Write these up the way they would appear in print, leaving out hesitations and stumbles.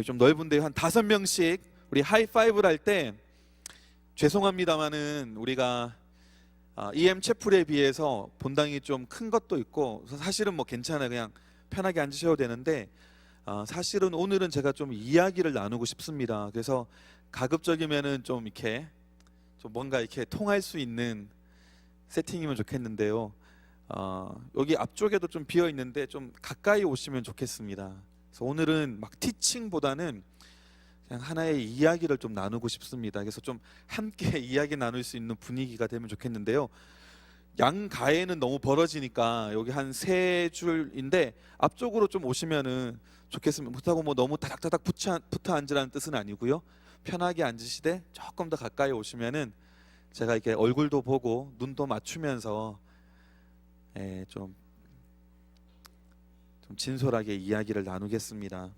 좀 넓은데 한 5명씩 우리 하이파이브를 할 때, 죄송합니다마는 우리가 EM 채플에 비해서 본당이 좀 큰 것도 있고 사실은 뭐 괜찮아요. 그냥 편하게 앉으셔도 되는데 사실은 오늘은 제가 좀 이야기를 나누고 싶습니다. 그래서 가급적이면은 좀 이렇게 좀 뭔가 이렇게 통할 수 있는 세팅이면 좋겠는데요. 여기 앞쪽에도 좀 비어 있는데 좀 가까이 오시면 좋겠습니다. 그래서 오늘은 막 티칭보다는 그냥 하나의 이야기를 좀 나누고 싶습니다. 그래서 좀 함께 이야기 나눌 수 있는 분위기가 되면 좋겠는데요. 양가에는 너무 벌어지니까 여기 한 3줄인데 앞쪽으로 좀 오시면은 좋겠습니다. 그렇다고 뭐 너무 다닥다닥 붙어 앉으라는 뜻은 아니고요. 편하게 앉으시되 조금 더 가까이 오시면은 제가 이렇게 얼굴도 보고 눈도 맞추면서 좀 진솔하게 이야기를 나누겠습니다.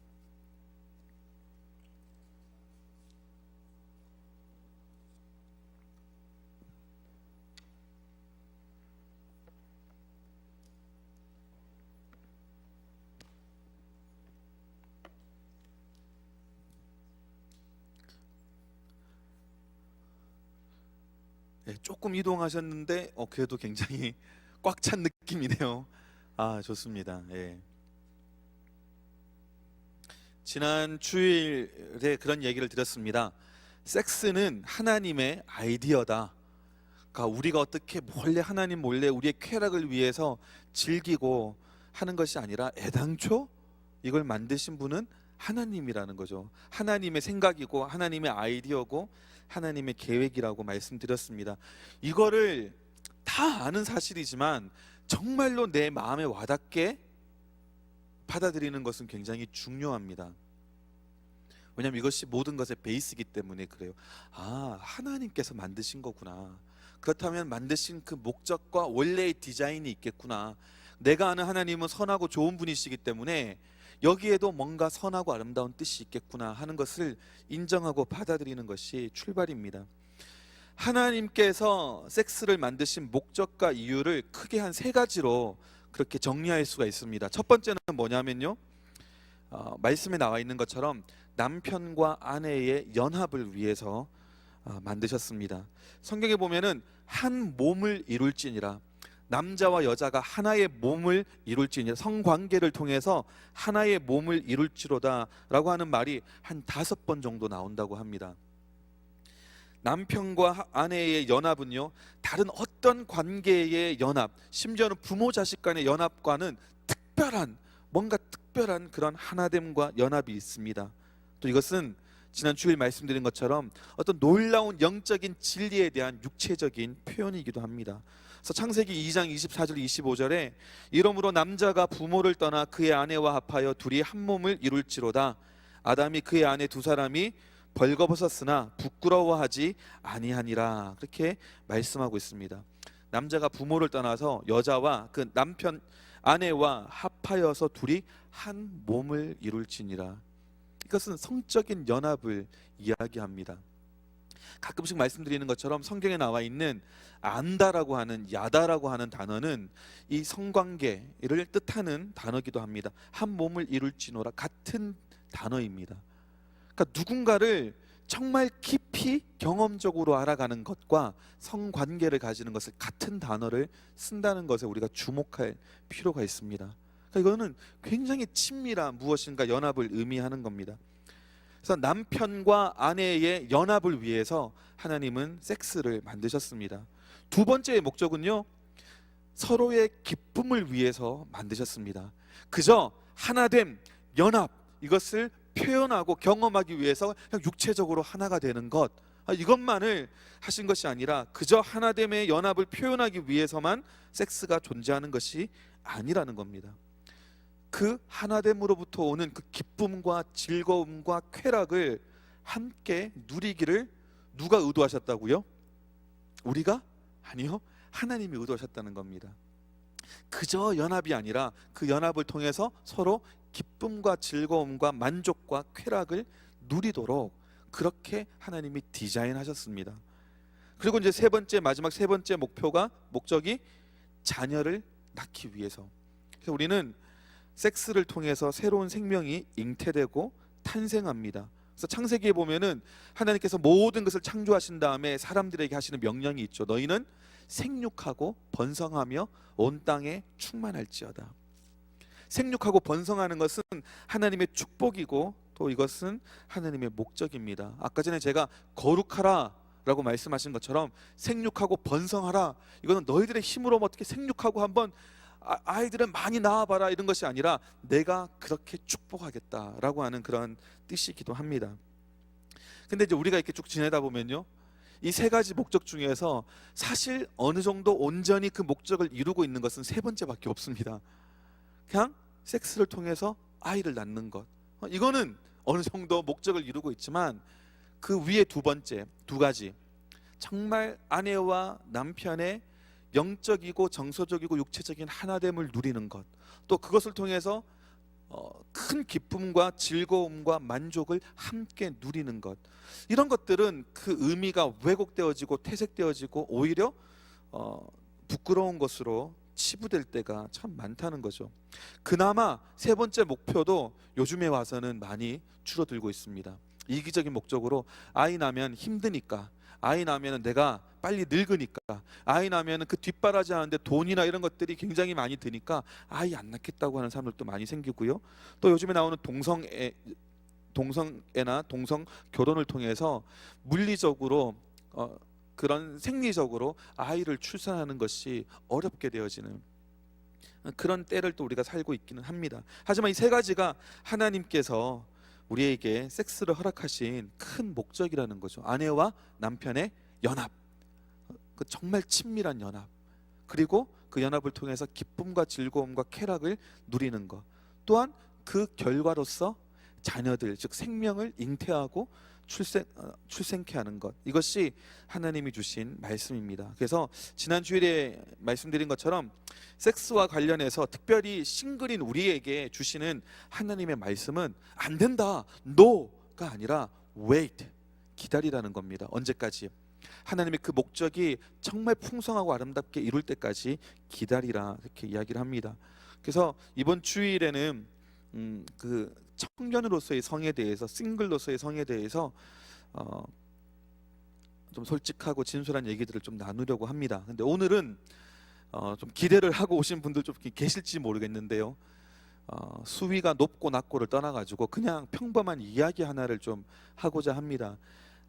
조금 이동하셨는데 그래도 굉장히 꽉 찬 느낌이네요. 좋습니다. 지난 주일에 그런 얘기를 드렸습니다. 섹스는 하나님의 아이디어다. 그러니까 우리가 어떻게 하나님 몰래 우리의 쾌락을 위해서 즐기고 하는 것이 아니라 애당초 이걸 만드신 분은 하나님이라는 거죠. 하나님의 생각이고 하나님의 아이디어고 하나님의 계획이라고 말씀드렸습니다. 이거를 다 아는 사실이지만 정말로 내 마음에 와닿게 받아들이는 것은 굉장히 중요합니다. 왜냐하면 이것이 모든 것의 베이스이기 때문에 그래요. 하나님께서 만드신 거구나. 그렇다면 만드신 그 목적과 원래의 디자인이 있겠구나. 내가 아는 하나님은 선하고 좋은 분이시기 때문에 여기에도 뭔가 선하고 아름다운 뜻이 있겠구나 하는 것을 인정하고 받아들이는 것이 출발입니다. 하나님께서 섹스를 만드신 목적과 이유를 크게 한 3가지로 그렇게 정리할 수가 있습니다. 첫 번째는 뭐냐면요, 말씀에 나와 있는 것처럼 남편과 아내의 연합을 위해서 만드셨습니다. 성경에 보면은 한 몸을 이룰지니라, 남자와 여자가 하나의 몸을 이룰지니라, 성관계를 통해서 하나의 몸을 이룰지로다 라고 하는 말이 한 5번 정도 나온다고 합니다. 남편과 아내의 연합은요, 다른 어떤 관계의 연합, 심지어는 부모 자식 간의 연합과는 뭔가 특별한 그런 하나됨과 연합이 있습니다. 또 이것은 지난 주일 말씀드린 것처럼 어떤 놀라운 영적인 진리에 대한 육체적인 표현이기도 합니다. 그래서 창세기 2장 24절 25절에 이러므로 남자가 부모를 떠나 그의 아내와 합하여 둘이 한 몸을 이룰지로다. 아담이 그의 아내 2사람이 벌거벗었으나 부끄러워하지 아니하니라. 그렇게 말씀하고 있습니다. 남자가 부모를 떠나서 여자와 그 남편 아내와 합하여서 둘이 한 몸을 이룰지니라. 이것은 성적인 연합을 이야기합니다. 가끔씩 말씀드리는 것처럼 성경에 나와 있는 안다라고 하는, 야다라고 하는 단어는 이 성관계를 뜻하는 단어이기도 합니다. 한 몸을 이룰지노라, 같은 단어입니다. 그러니까 누군가를 정말 깊이 경험적으로 알아가는 것과 성관계를 가지는 것을 같은 단어를 쓴다는 것에 우리가 주목할 필요가 있습니다. 그러니까 이거는 굉장히 친밀한 무엇인가 연합을 의미하는 겁니다. 그래서 남편과 아내의 연합을 위해서 하나님은 섹스를 만드셨습니다. 2번째의 목적은요, 서로의 기쁨을 위해서 만드셨습니다. 그저 하나됨, 연합, 이것을 표현하고 경험하기 위해서 그냥 육체적으로 하나가 되는 것, 이것만을 하신 것이 아니라 그저 하나됨의 연합을 표현하기 위해서만 섹스가 존재하는 것이 아니라는 겁니다. 그 하나됨으로부터 오는 그 기쁨과 즐거움과 쾌락을 함께 누리기를 누가 의도하셨다고요? 우리가? 아니요, 하나님이 의도하셨다는 겁니다. 그저 연합이 아니라 그 연합을 통해서 서로 기쁨과 즐거움과 만족과 쾌락을 누리도록 그렇게 하나님이 디자인하셨습니다. 그리고 이제 마지막 세 번째 목적이 자녀를 낳기 위해서. 그래서 우리는 섹스를 통해서 새로운 생명이 잉태되고 탄생합니다. 그래서 창세기에 보면은 하나님께서 모든 것을 창조하신 다음에 사람들에게 하시는 명령이 있죠. 너희는 생육하고 번성하며 온 땅에 충만할지어다. 생육하고 번성하는 것은 하나님의 축복이고 또 이것은 하나님의 목적입니다. 아까 전에 제가 거룩하라 라고 말씀하신 것처럼 생육하고 번성하라, 이거는 너희들의 힘으로 어떻게 생육하고 한번 아이들을 많이 낳아봐라 이런 것이 아니라 내가 그렇게 축복하겠다라고 하는 그런 뜻이기도 합니다. 근데 이제 우리가 이렇게 쭉 지내다 보면요, 이 세 가지 목적 중에서 사실 어느 정도 온전히 그 목적을 이루고 있는 것은 세 번째밖에 없습니다. 그냥 섹스를 통해서 아이를 낳는 것, 이거는 어느 정도 목적을 이루고 있지만 그 위에 두 번째, 두 가지, 정말 아내와 남편의 영적이고 정서적이고 육체적인 하나됨을 누리는 것, 또 그것을 통해서 큰 기쁨과 즐거움과 만족을 함께 누리는 것, 이런 것들은 그 의미가 왜곡되어지고 퇴색되어지고 오히려 부끄러운 것으로 치부될 때가 참 많다는 거죠. 그나마 세 번째 목표도 요즘에 와서는 많이 줄어들고 있습니다. 이기적인 목적으로 아이 낳으면 힘드니까, 아이 낳으면 내가 빨리 늙으니까, 아이 낳으면 그 뒷바라지 하는데 돈이나 이런 것들이 굉장히 많이 드니까 아이 안 낳겠다고 하는 사람들도 많이 생기고요. 또 요즘에 나오는 동성애나 동성 결혼을 통해서 물리적으로 그런 생리적으로 아이를 출산하는 것이 어렵게 되어지는 그런 때를 또 우리가 살고 있기는 합니다. 하지만 이 세 가지가 하나님께서 우리에게 섹스를 허락하신 큰 목적이라는 거죠. 아내와 남편의 연합, 그 정말 친밀한 연합, 그리고 그 연합을 통해서 기쁨과 즐거움과 쾌락을 누리는 것, 또한 그 결과로서 자녀들, 즉 생명을 잉태하고 출생케 하는 것, 이것이 하나님이 주신 말씀입니다. 그래서 지난 주일에 말씀드린 것처럼 섹스와 관련해서 특별히 싱글인 우리에게 주시는 하나님의 말씀은 안 된다, no가 아니라 wait, 기다리라는 겁니다. 언제까지? 하나님의 그 목적이 정말 풍성하고 아름답게 이룰 때까지 기다리라, 이렇게 이야기를 합니다. 그래서 이번 주일에는 그 청년으로서의 성에 대해서, 싱글로서의 성에 대해서 좀 솔직하고 진솔한 얘기들을 좀 나누려고 합니다. 근데 오늘은 좀 기대를 하고 오신 분들 좀 계실지 모르겠는데요, 수위가 높고 낮고를 떠나가지고 그냥 평범한 이야기 하나를 좀 하고자 합니다.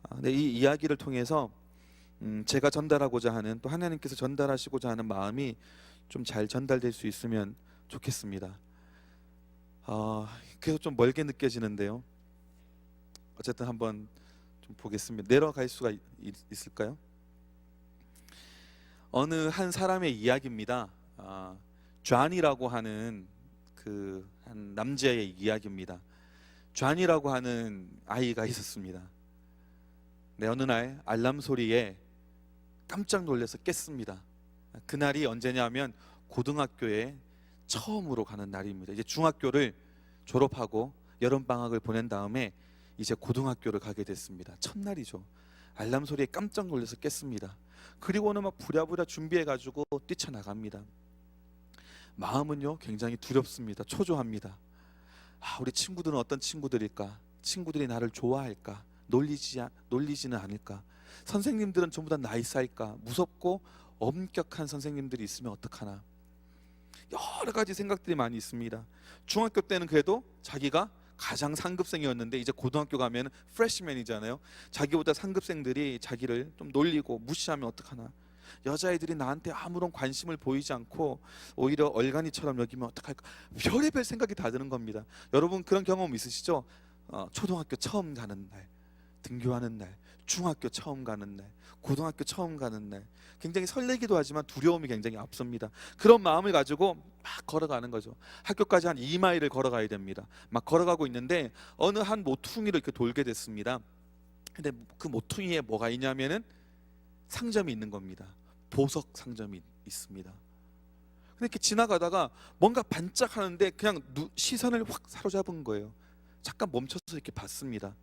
근데 이 이야기를 통해서 제가 전달하고자 하는, 또 하나님께서 전달하시고자 하는 마음이 좀 잘 전달될 수 있으면 좋겠습니다. 그래서 좀 멀게 느껴지는데요, 어쨌든 한번 좀 보겠습니다. 내려갈 수가 있을까요? 어느 한 사람의 이야기입니다. 존이라고 하는 그 한 남자의 이야기입니다. 존이라고 하는 아이가 있었습니다. 네, 어느 날 알람 소리에 깜짝 놀라서 깼습니다. 그날이 언제냐면 고등학교에 처음으로 가는 날입니다. 이제 중학교를 졸업하고 여름방학을 보낸 다음에 이제 고등학교를 가게 됐습니다. 첫날이죠. 알람 소리에 깜짝 놀라서 깼습니다. 그리고는 막 부랴부랴 준비해가지고 뛰쳐나갑니다. 마음은요 굉장히 두렵습니다. 초조합니다. 우리 친구들은 어떤 친구들일까? 친구들이 나를 좋아할까? 놀리지는 않을까? 선생님들은 전부 다 나이스할까? 무섭고 엄격한 선생님들이 있으면 어떡하나? 여러 가지 생각들이 많이 있습니다. 중학교 때는 그래도 자기가 가장 상급생이었는데 이제 고등학교 가면 프레시맨이잖아요. 자기보다 상급생들이 자기를 좀 놀리고 무시하면 어떡하나? 여자애들이 나한테 아무런 관심을 보이지 않고 오히려 얼간이처럼 여기면 어떡할까? 별의별 생각이 다 드는 겁니다. 여러분 그런 경험 있으시죠? 초등학교 처음 가는 날, 등교하는 날, 중학교 처음 가는 날, 고등학교 처음 가는 날, 굉장히 설레기도 하지만 두려움이 굉장히 앞섭니다. 그런 마음을 가지고 막 걸어가는 거죠. 학교까지 한 2마일을 걸어가야 됩니다. 막 걸어가고 있는데 어느 한 모퉁이를 이렇게 돌게 됐습니다. 근데 그 모퉁이에 뭐가 있냐면은 상점이 있는 겁니다. 보석 상점이 있습니다. 근데 이렇게 지나가다가 뭔가 반짝하는데 그냥 시선을 확 사로잡은 거예요. 잠깐 멈춰서 이렇게 봤습니다.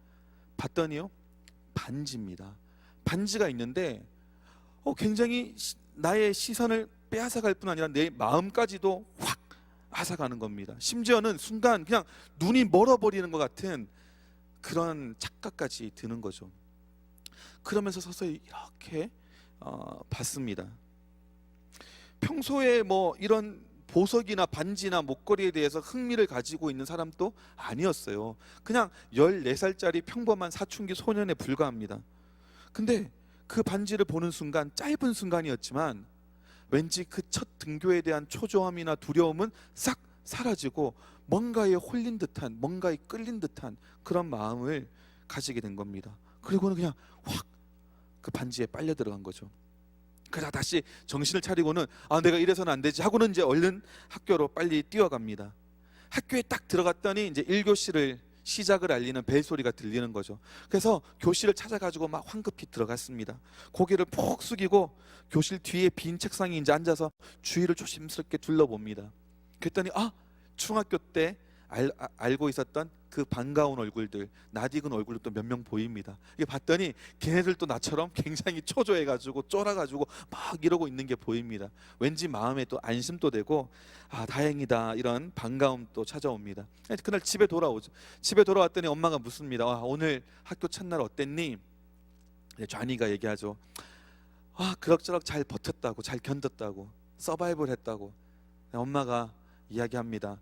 봤더니요, 반지입니다. 반지가 있는데 굉장히 나의 시선을 빼앗아갈 뿐 아니라 내 마음까지도 확 앗아가는 겁니다. 심지어는 순간 그냥 눈이 멀어버리는 것 같은 그런 착각까지 드는 거죠. 그러면서 서서히 이렇게 봤습니다. 평소에 뭐 이런 보석이나 반지나 목걸이에 대해서 흥미를 가지고 있는 사람도 아니었어요. 그냥 14살짜리 평범한 사춘기 소년에 불과합니다. 근데 그 반지를 보는 순간, 짧은 순간이었지만 왠지 그 첫 등교에 대한 초조함이나 두려움은 싹 사라지고 뭔가에 홀린 듯한, 뭔가에 끌린 듯한 그런 마음을 가지게 된 겁니다. 그리고는 그냥 확 그 반지에 빨려 들어간 거죠. 그러다 다시 정신을 차리고는 내가 이래서는 안 되지 하고는 이제 얼른 학교로 빨리 뛰어갑니다. 학교에 딱 들어갔더니 이제 1교시를 시작을 알리는 벨소리가 들리는 거죠. 그래서 교실을 찾아가지고 막 황급히 들어갔습니다. 고개를 푹 숙이고 교실 뒤에 빈 책상에 이제 앉아서 주위를 조심스럽게 둘러봅니다. 그랬더니 중학교 때 알고 있었던 그 반가운 얼굴들, 낯익은 얼굴도 몇 명 보입니다. 이게 봤더니 걔네들도 나처럼 굉장히 초조해가지고 쫄아가지고 막 이러고 있는 게 보입니다. 왠지 마음에 또 안심도 되고 다행이다 이런 반가움도 찾아옵니다. 그날 집에 돌아오죠. 집에 돌아왔더니 엄마가 묻습니다. 오늘 학교 첫날 어땠니? 좌니가 얘기하죠. 그럭저럭 잘 버텼다고, 잘 견뎠다고, 서바이벌 했다고. 엄마가 이야기합니다.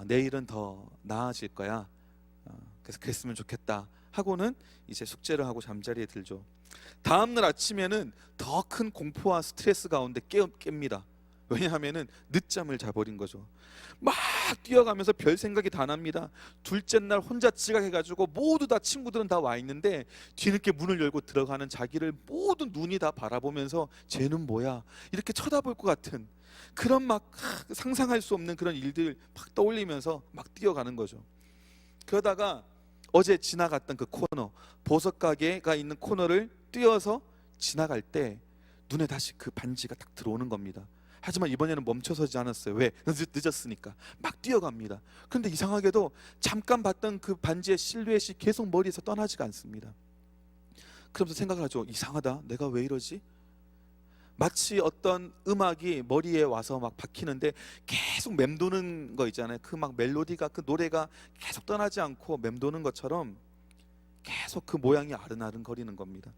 내일은 더 나아질 거야. 그래서 그랬으면 좋겠다 하고는 이제 숙제를 하고 잠자리에 들죠. 다음날 아침에는 더 큰 공포와 스트레스 가운데 깹니다. 왜냐하면은 늦잠을 자버린 거죠. 막 뛰어가면서 별 생각이 다 납니다. 둘째 날 혼자 지각해가지고 모두 다 친구들은 다 와 있는데 뒤늦게 문을 열고 들어가는 자기를 모두 눈이 다 바라보면서 쟤는 뭐야 이렇게 쳐다볼 것 같은 그런 막 상상할 수 없는 그런 일들 막 떠올리면서 막 뛰어가는 거죠. 그러다가 어제 지나갔던 그 코너, 보석 가게가 있는 코너를 뛰어서 지나갈 때 눈에 다시 그 반지가 딱 들어오는 겁니다. 하지만 이번에는 멈춰서지 않았어요. 왜? 늦었으니까. 막 뛰어갑니다. 그런데 이상하게도 잠깐 봤던 그 반지의 실루엣이 계속 머리에서 떠나지가 않습니다. 그러면서 생각을 하죠. 이상하다. 내가 왜 이러지? 마치 어떤 음악이 머리에 와서 막 박히는데 계속 맴도는 거 있잖아요. 그 막 멜로디가, 그 노래가 계속 떠나지 않고 맴도는 것처럼 계속 그 모양이 아른아른 거리는 겁니다.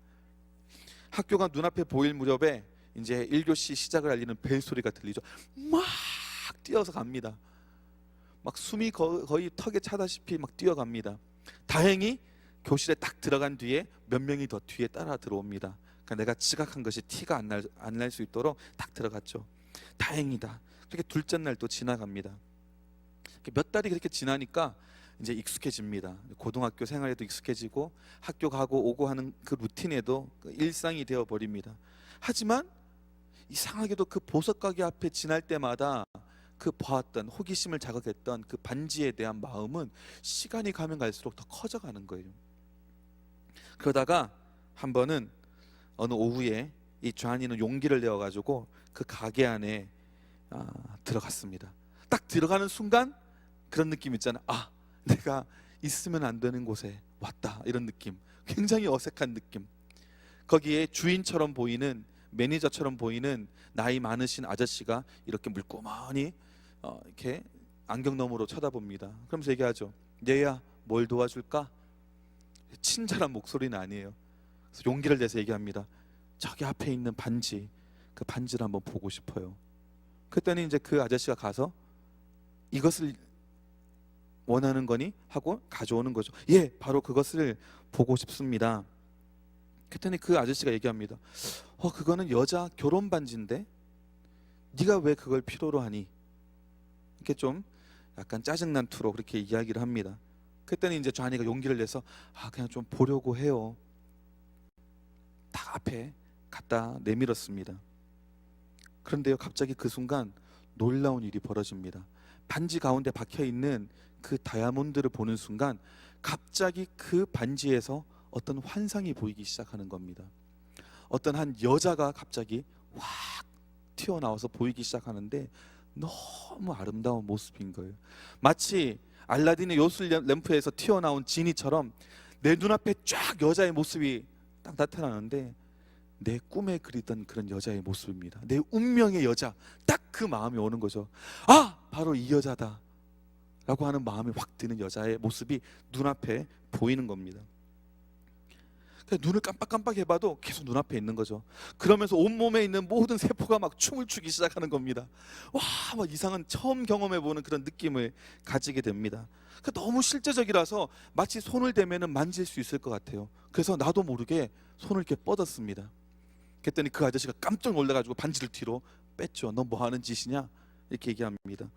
학교가 눈앞에 보일 무렵에 이제 1교시 시작을 알리는 벨 소리가 들리죠. 막 뛰어서 갑니다. 막 숨이 거의 턱에 차다시피 막 뛰어갑니다. 다행히 교실에 딱 들어간 뒤에 몇 명이 더 뒤에 따라 들어옵니다. 그러니까 내가 지각한 것이 티가 안 날 수 있도록 딱 들어갔죠. 다행이다. 그렇게 둘째 날 또 지나갑니다. 몇 달이 그렇게 지나니까 이제 익숙해집니다. 고등학교 생활에도 익숙해지고 학교 가고 오고 하는 그 루틴에도 일상이 되어 버립니다. 하지만 이상하게도 그 보석 가게 앞에 지날 때마다 그 보았던 호기심을 자극했던 그 반지에 대한 마음은 시간이 가면 갈수록 더 커져가는 거예요. 그러다가 한 번은 어느 오후에 이 좌니는 용기를 내어 가지고 그 가게 안에 들어갔습니다. 딱 들어가는 순간 그런 느낌 있잖아요. 내가 있으면 안 되는 곳에 왔다 이런 느낌. 굉장히 어색한 느낌. 거기에 주인처럼 보이는, 매니저처럼 보이는 나이 많으신 아저씨가 이렇게 물고만히 이렇게 안경 너머로 쳐다봅니다. 그러면서 얘기하죠. 얘야 뭘 도와줄까? 친절한 목소리는 아니에요. 그래서 용기를 내서 얘기합니다. 저기 앞에 있는 반지, 그 반지를 한번 보고 싶어요. 그랬더니 이제 그 아저씨가 가서 이것을 원하는 거니? 하고 가져오는 거죠. 예, 바로 그것을 보고 싶습니다. 그랬더니 그 아저씨가 얘기합니다. 그거는 여자 결혼 반지인데 네가 왜 그걸 필요로 하니? 이렇게 좀 약간 짜증난 투로 그렇게 이야기를 합니다. 그랬더니 이제 좌니가 용기를 내서 그냥 좀 보려고 해요. 딱 앞에 갖다 내밀었습니다. 그런데요, 갑자기 그 순간 놀라운 일이 벌어집니다. 반지 가운데 박혀있는 그 다이아몬드를 보는 순간 갑자기 그 반지에서 어떤 환상이 보이기 시작하는 겁니다. 어떤 한 여자가 갑자기 확 튀어나와서 보이기 시작하는데 너무 아름다운 모습인 거예요. 마치 알라딘의 요술 램프에서 튀어나온 지니처럼 내 눈앞에 쫙 여자의 모습이 딱 나타나는데 내 꿈에 그리던 그런 여자의 모습입니다. 내 운명의 여자, 딱 그 마음이 오는 거죠. 바로 이 여자다 라고 하는 마음이 확 드는 여자의 모습이 눈앞에 보이는 겁니다. 눈을 깜빡깜빡 해봐도 계속 눈앞에 있는 거죠. 그러면서 온몸에 있는 모든 세포가 막 춤을 추기 시작하는 겁니다. 와, 막 이상한 처음 경험해보는 그런 느낌을 가지게 됩니다. 너무 실제적이라서 마치 손을 대면은 만질 수 있을 것 같아요. 그래서 나도 모르게 손을 이렇게 뻗었습니다. 그랬더니 그 아저씨가 깜짝 놀라가지고 반지를 뒤로 뺐죠. 너 뭐 하는 짓이냐? 이렇게 얘기합니다.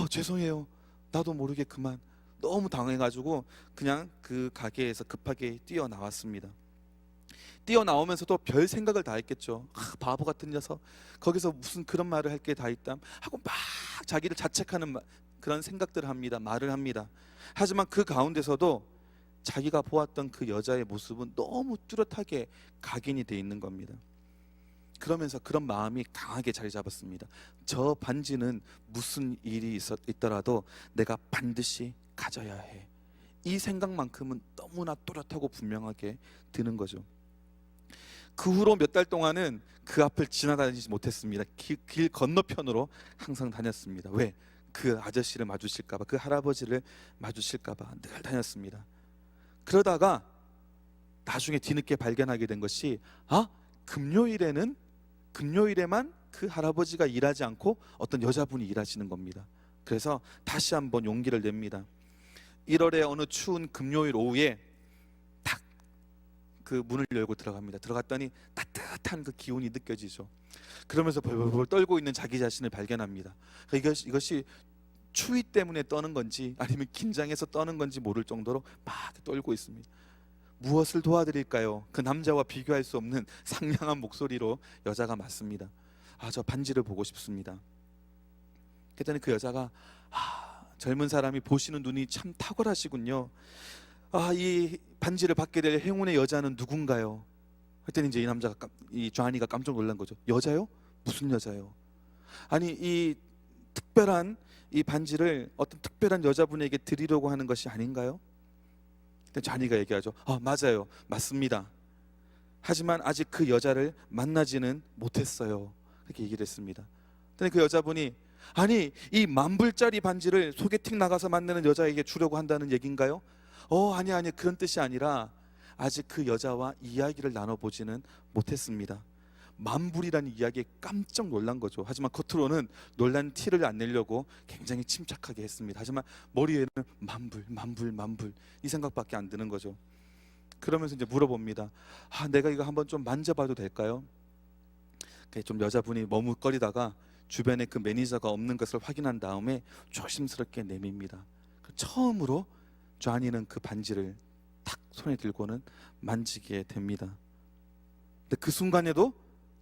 죄송해요. 나도 모르게 그만. 너무 당해가지고 그냥 그 가게에서 급하게 뛰어나왔습니다. 뛰어나오면서도 별 생각을 다 했겠죠. 바보 같은 녀석, 거기서 무슨 그런 말을 할 게 다 있담 하고 막 자기를 자책하는 그런 생각들을 합니다. 말을 합니다. 하지만 그 가운데서도 자기가 보았던 그 여자의 모습은 너무 뚜렷하게 각인이 돼 있는 겁니다. 그러면서 그런 마음이 강하게 자리 잡았습니다. 저 반지는 무슨 일이 있더라도 내가 반드시 가져야 해. 이 생각만큼은 너무나 또렷하고 분명하게 드는 거죠. 그 후로 몇 달 동안은 그 앞을 지나다니지 못했습니다. 길 건너편으로 항상 다녔습니다. 왜? 그 아저씨를 마주칠까봐, 그 할아버지를 마주칠까봐 늘 다녔습니다. 그러다가 나중에 뒤늦게 발견하게 된 것이 금요일에만 그 할아버지가 일하지 않고 어떤 여자분이 일하시는 겁니다. 그래서 다시 한번 용기를 냅니다. 1월의 어느 추운 금요일 오후에 딱 그 문을 열고 들어갑니다. 들어갔더니 따뜻한 그 기운이 느껴지죠. 그러면서 벌벌 떨고 있는 자기 자신을 발견합니다. 이것이 추위 때문에 떠는 건지 아니면 긴장해서 떠는 건지 모를 정도로 막 떨고 있습니다. 무엇을 도와드릴까요? 그 남자와 비교할 수 없는 상냥한 목소리로 여자가 맞습니다. 저 반지를 보고 싶습니다. 그랬더니 그 여자가 젊은 사람이 보시는 눈이 참 탁월하시군요. 이 반지를 받게 될 행운의 여자는 누군가요? 그랬더니 이제 이 쟈니가 깜짝 놀란 거죠. 여자요? 무슨 여자요? 아니, 이 특별한 이 반지를 어떤 특별한 여자분에게 드리려고 하는 것이 아닌가요? 쟈니가 얘기하죠. 맞아요, 맞습니다. 하지만 아직 그 여자를 만나지는 못했어요. 그렇게 얘기를 했습니다. 근데 그 여자분이 아니, 이 10,000불짜리 반지를 소개팅 나가서 만나는 여자에게 주려고 한다는 얘기인가요? 아니 그런 뜻이 아니라 아직 그 여자와 이야기를 나눠보지는 못했습니다. 10,000불이라는 이야기에 깜짝 놀란 거죠. 하지만 겉으로는 놀란 티를 안 내려고 굉장히 침착하게 했습니다. 하지만 머리에는 10,000불 이 생각밖에 안 드는 거죠. 그러면서 이제 물어봅니다. 내가 이거 한번 좀 만져봐도 될까요? 좀 여자분이 머뭇거리다가 주변에 그 매니저가 없는 것을 확인한 다음에 조심스럽게 내밉니다. 처음으로 쟈니는 그 반지를 탁 손에 들고는 만지게 됩니다. 근데 그 순간에도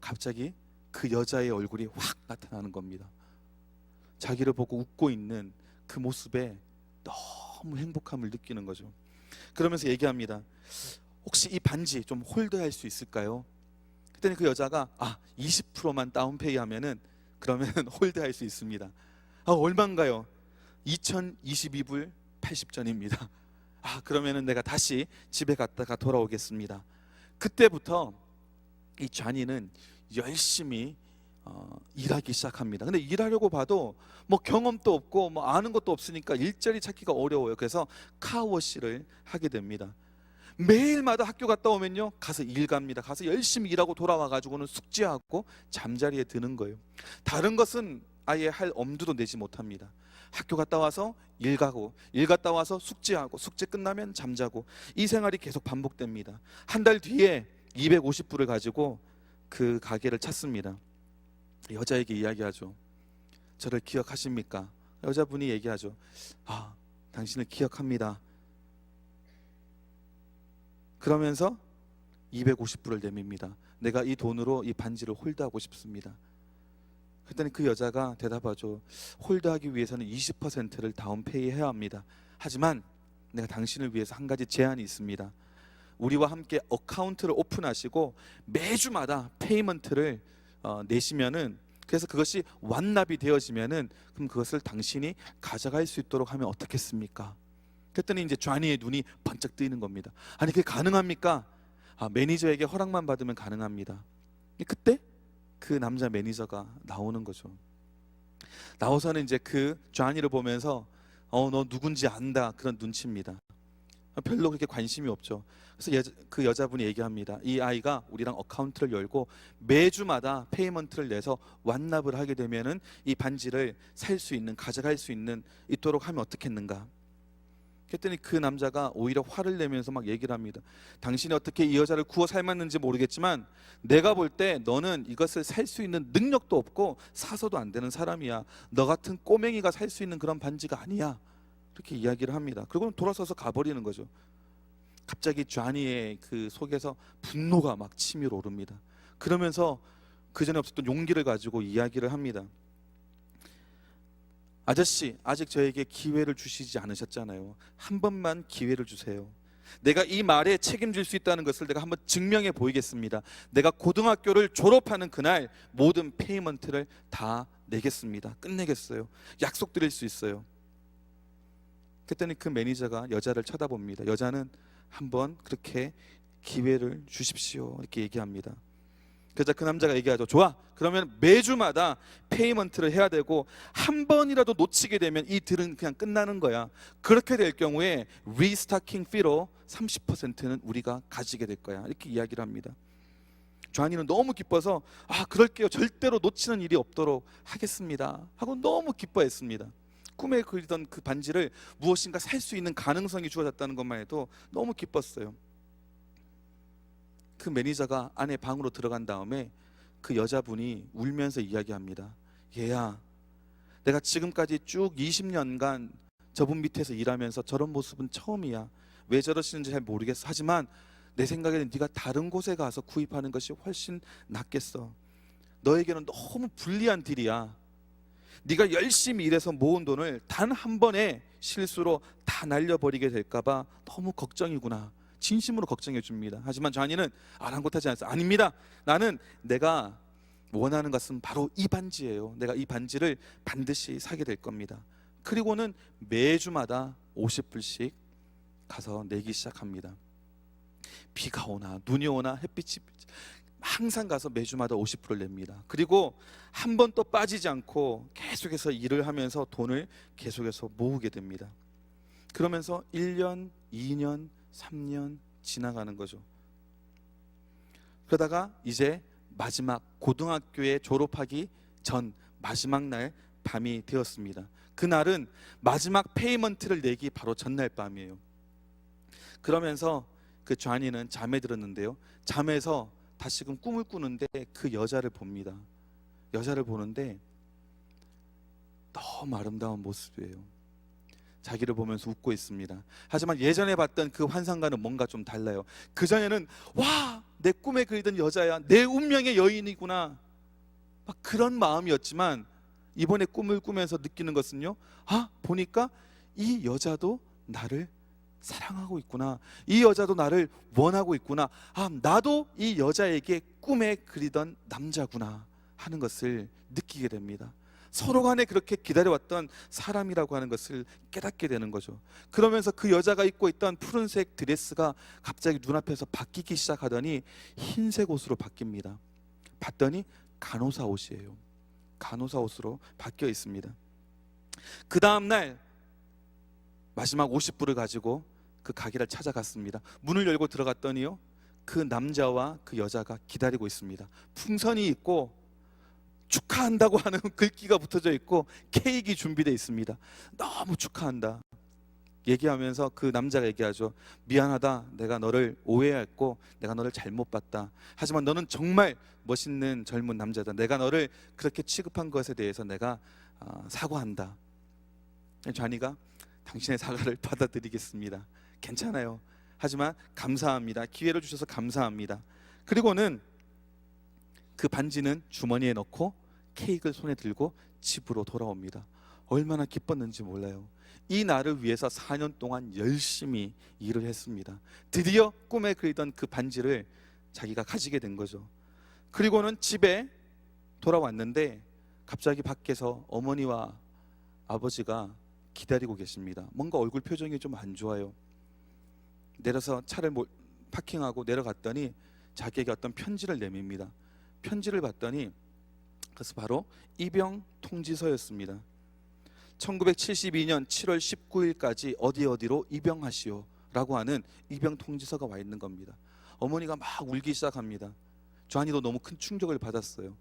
갑자기 그 여자의 얼굴이 확 나타나는 겁니다. 자기를 보고 웃고 있는 그 모습에 너무 행복함을 느끼는 거죠. 그러면서 얘기합니다. 혹시 이 반지 좀 홀드할 수 있을까요? 그랬더니 그 여자가 20%만 다운페이 하면은 그러면 홀드할 수 있습니다. 얼마인가요? 2022불 80전입니다. 그러면은 내가 다시 집에 갔다가 돌아오겠습니다. 그때부터 이 쟈니는 열심히 일하기 시작합니다. 근데 일하려고 봐도 뭐 경험도 없고 뭐 아는 것도 없으니까 일자리 찾기가 어려워요. 그래서 카우워시를 하게 됩니다. 매일마다 학교 갔다 오면요, 가서 일 갑니다. 가서 열심히 일하고 돌아와 가지고는 숙제하고 잠자리에 드는 거예요. 다른 것은 아예 할 엄두도 내지 못합니다. 학교 갔다 와서 일 가고, 일 갔다 와서 숙제하고, 숙제 끝나면 잠자고, 이 생활이 계속 반복됩니다. 한 달 뒤에 250불을 가지고 그 가게를 찾습니다. 여자에게 이야기하죠. 저를 기억하십니까? 여자분이 얘기하죠. 당신을 기억합니다. 그러면서 250불을 내밉니다. 내가 이 돈으로 이 반지를 홀드하고 싶습니다. 그랬더니 그 여자가 대답하죠. 홀드하기 위해서는 20%를 다운페이 해야 합니다. 하지만 내가 당신을 위해서 한 가지 제안이 있습니다. 우리와 함께 어카운트를 오픈하시고 매주마다 페이먼트를 내시면은, 그래서 그것이 완납이 되어지면은 그럼 그것을 당신이 가져갈 수 있도록 하면 어떻겠습니까? 그랬더니 이제 쟈니의 눈이 번쩍 뜨이는 겁니다. 아니, 그게 가능합니까? 매니저에게 허락만 받으면 가능합니다. 그때 그 남자 매니저가 나오는 거죠. 나와서는 이제 그 쟈니를 보면서 너 누군지 안다, 그런 눈치입니다. 별로 그렇게 관심이 없죠. 그래서 그 여자분이 얘기합니다. 이 아이가 우리랑 어카운트를 열고 매주마다 페이먼트를 내서 완납을 하게 되면은 이 반지를 살 수 있는, 가져갈 수 있도록 하면 어떻겠는가. 그랬더니 그 남자가 오히려 화를 내면서 막 얘기를 합니다. 당신이 어떻게 이 여자를 구워 삶았는지 모르겠지만 내가 볼 때 너는 이것을 살 수 있는 능력도 없고 사서도 안 되는 사람이야. 너 같은 꼬맹이가 살 수 있는 그런 반지가 아니야. 이렇게 이야기를 합니다. 그리고는 돌아서서 가버리는 거죠. 갑자기 쟈니의 그 속에서 분노가 막 치밀어 오릅니다. 그러면서 그 전에 없었던 용기를 가지고 이야기를 합니다. 아저씨, 아직 저에게 기회를 주시지 않으셨잖아요. 한 번만 기회를 주세요. 내가 이 말에 책임질 수 있다는 것을 내가 한번 증명해 보이겠습니다. 내가 고등학교를 졸업하는 그날 모든 페이먼트를 다 내겠습니다. 끝내겠어요. 약속드릴 수 있어요. 그랬더니 그 매니저가 여자를 쳐다봅니다. 여자는 한번 그렇게 기회를 주십시오, 이렇게 얘기합니다. 그래서 그 남자가 얘기하죠. 좋아, 그러면 매주마다 페이먼트를 해야 되고 한 번이라도 놓치게 되면 이 딜은 그냥 끝나는 거야. 그렇게 될 경우에 리스타킹 피로 30%는 우리가 가지게 될 거야, 이렇게 이야기를 합니다. 쟈니는 너무 기뻐서 그럴게요, 절대로 놓치는 일이 없도록 하겠습니다 하고 너무 기뻐했습니다. 꿈에 그리던 그 반지를 무엇인가 살 수 있는 가능성이 주어졌다는 것만 해도 너무 기뻤어요. 그 매니저가 안에 방으로 들어간 다음에 그 여자분이 울면서 이야기합니다. 얘야, 내가 지금까지 쭉 20년간 저분 밑에서 일하면서 저런 모습은 처음이야. 왜 저러시는지 잘 모르겠어. 하지만 내 생각에는 네가 다른 곳에 가서 구입하는 것이 훨씬 낫겠어. 너에게는 너무 불리한 딜이야. 네가 열심히 일해서 모은 돈을 단 한 번에 실수로 다 날려버리게 될까봐 너무 걱정이구나. 진심으로 걱정해 줍니다. 하지만 쟈니는 아랑곳하지 않았어요. 아닙니다. 나는 내가 원하는 것은 바로 이 반지예요. 내가 이 반지를 반드시 사게 될 겁니다. 그리고는 매주마다 50불씩 가서 내기 시작합니다. 비가 오나 눈이 오나 햇빛이 항상 가서 매주마다 50불을 냅니다. 그리고 한 번 또 빠지지 않고 계속해서 일을 하면서 돈을 계속해서 모으게 됩니다. 그러면서 1년, 2년, 3년 지나가는 거죠. 그러다가 이제 마지막 고등학교에 졸업하기 전 마지막 날 밤이 되었습니다. 그날은 마지막 페이먼트를 내기 바로 전날 밤이에요. 그러면서 그 쟈니는 잠에 들었는데요. 잠에서 다시금 꿈을 꾸는데 그 여자를 봅니다. 여자를 보는데 너무 아름다운 모습이에요. 자기를 보면서 웃고 있습니다. 하지만 예전에 봤던 그 환상과는 뭔가 좀 달라요. 그전에는 와, 내 꿈에 그리던 여자야, 내 운명의 여인이구나, 막 그런 마음이었지만 이번에 꿈을 꾸면서 느끼는 것은요, 보니까 이 여자도 나를 사랑하고 있구나, 이 여자도 나를 원하고 있구나, 나도 이 여자에게 꿈에 그리던 남자구나 하는 것을 느끼게 됩니다. 서로 간에 그렇게 기다려왔던 사람이라고 하는 것을 깨닫게 되는 거죠. 그러면서 그 여자가 입고 있던 푸른색 드레스가 갑자기 눈앞에서 바뀌기 시작하더니 흰색 옷으로 바뀝니다. 봤더니 간호사 옷이에요. 간호사 옷으로 바뀌어 있습니다. 그 다음날 마지막 50불을 가지고 그 가게를 찾아갔습니다. 문을 열고 들어갔더니요, 그 남자와 그 여자가 기다리고 있습니다. 풍선이 있고 축하한다고 하는 글귀가 붙어져 있고 케이크 준비되어 있습니다. 너무 축하한다 얘기하면서 그 남자가 얘기하죠. 미안하다, 내가 너를 오해했고 내가 너를 잘못 봤다. 하지만 너는 정말 멋있는 젊은 남자다. 내가 너를 그렇게 취급한 것에 대해서 내가 사과한다. 쟈니가 당신의 사과를 받아들이겠습니다. 괜찮아요. 하지만 감사합니다. 기회를 주셔서 감사합니다. 그리고는 그 반지는 주머니에 넣고 케이크를 손에 들고 집으로 돌아옵니다. 얼마나 기뻤는지 몰라요. 이 날을 위해서 4년 동안 열심히 일을 했습니다. 드디어 꿈에 그리던 그 반지를 자기가 가지게 된 거죠. 그리고는 집에 돌아왔는데 갑자기 밖에서 어머니와 아버지가 기다리고 계십니다. 뭔가 얼굴 표정이 좀 안 좋아요. 내려서 차를 파킹하고 내려갔더니 자기에게 어떤 편지를 내밉니다. 편지를 봤더니 그것은 바로 입영 통지서였습니다. 1972년 7월 19일까지 어디로 입영하시오 라고 하는 입영 통지서가 와 있는 겁니다. 어머니가 막 울기 시작합니다. 존이도 너무 큰 충격을 받았어요.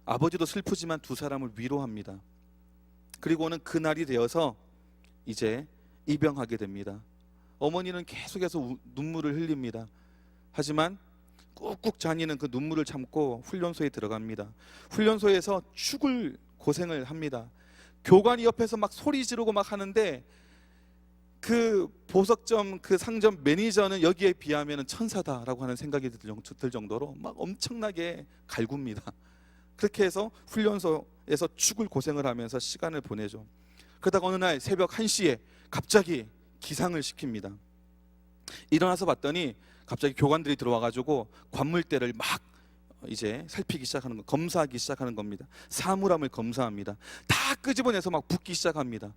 아버지도 슬프지만 두 사람을 위로합니다. 그리고는 그날이 되어서 이제 입영하게 됩니다. 어머니는 계속해서 눈물을 흘립니다. 하지만 꾹꾹 잔이는 그 눈물을 참고 훈련소에 들어갑니다. 훈련소에서 죽을 고생을 합니다. 교관이 옆에서 막 소리 지르고 막 하는데 그 보석점 그 상점 매니저는 여기에 비하면 천사다라고 하는 생각이 들 정도로 막 엄청나게 갈굽니다. 그렇게 해서 훈련소에서 죽을 고생을 하면서 시간을 보내죠. 그러다가 어느 날 새벽 1시에 갑자기 기상을 시킵니다. 일어나서 봤더니 갑자기 교관들이 들어와가지고 관물대를 막 이제 살피기 시작하는 거, 검사하기 시작하는 겁니다. 사물함을 검사합니다. 다 끄집어내서 막 붓기 시작합니다.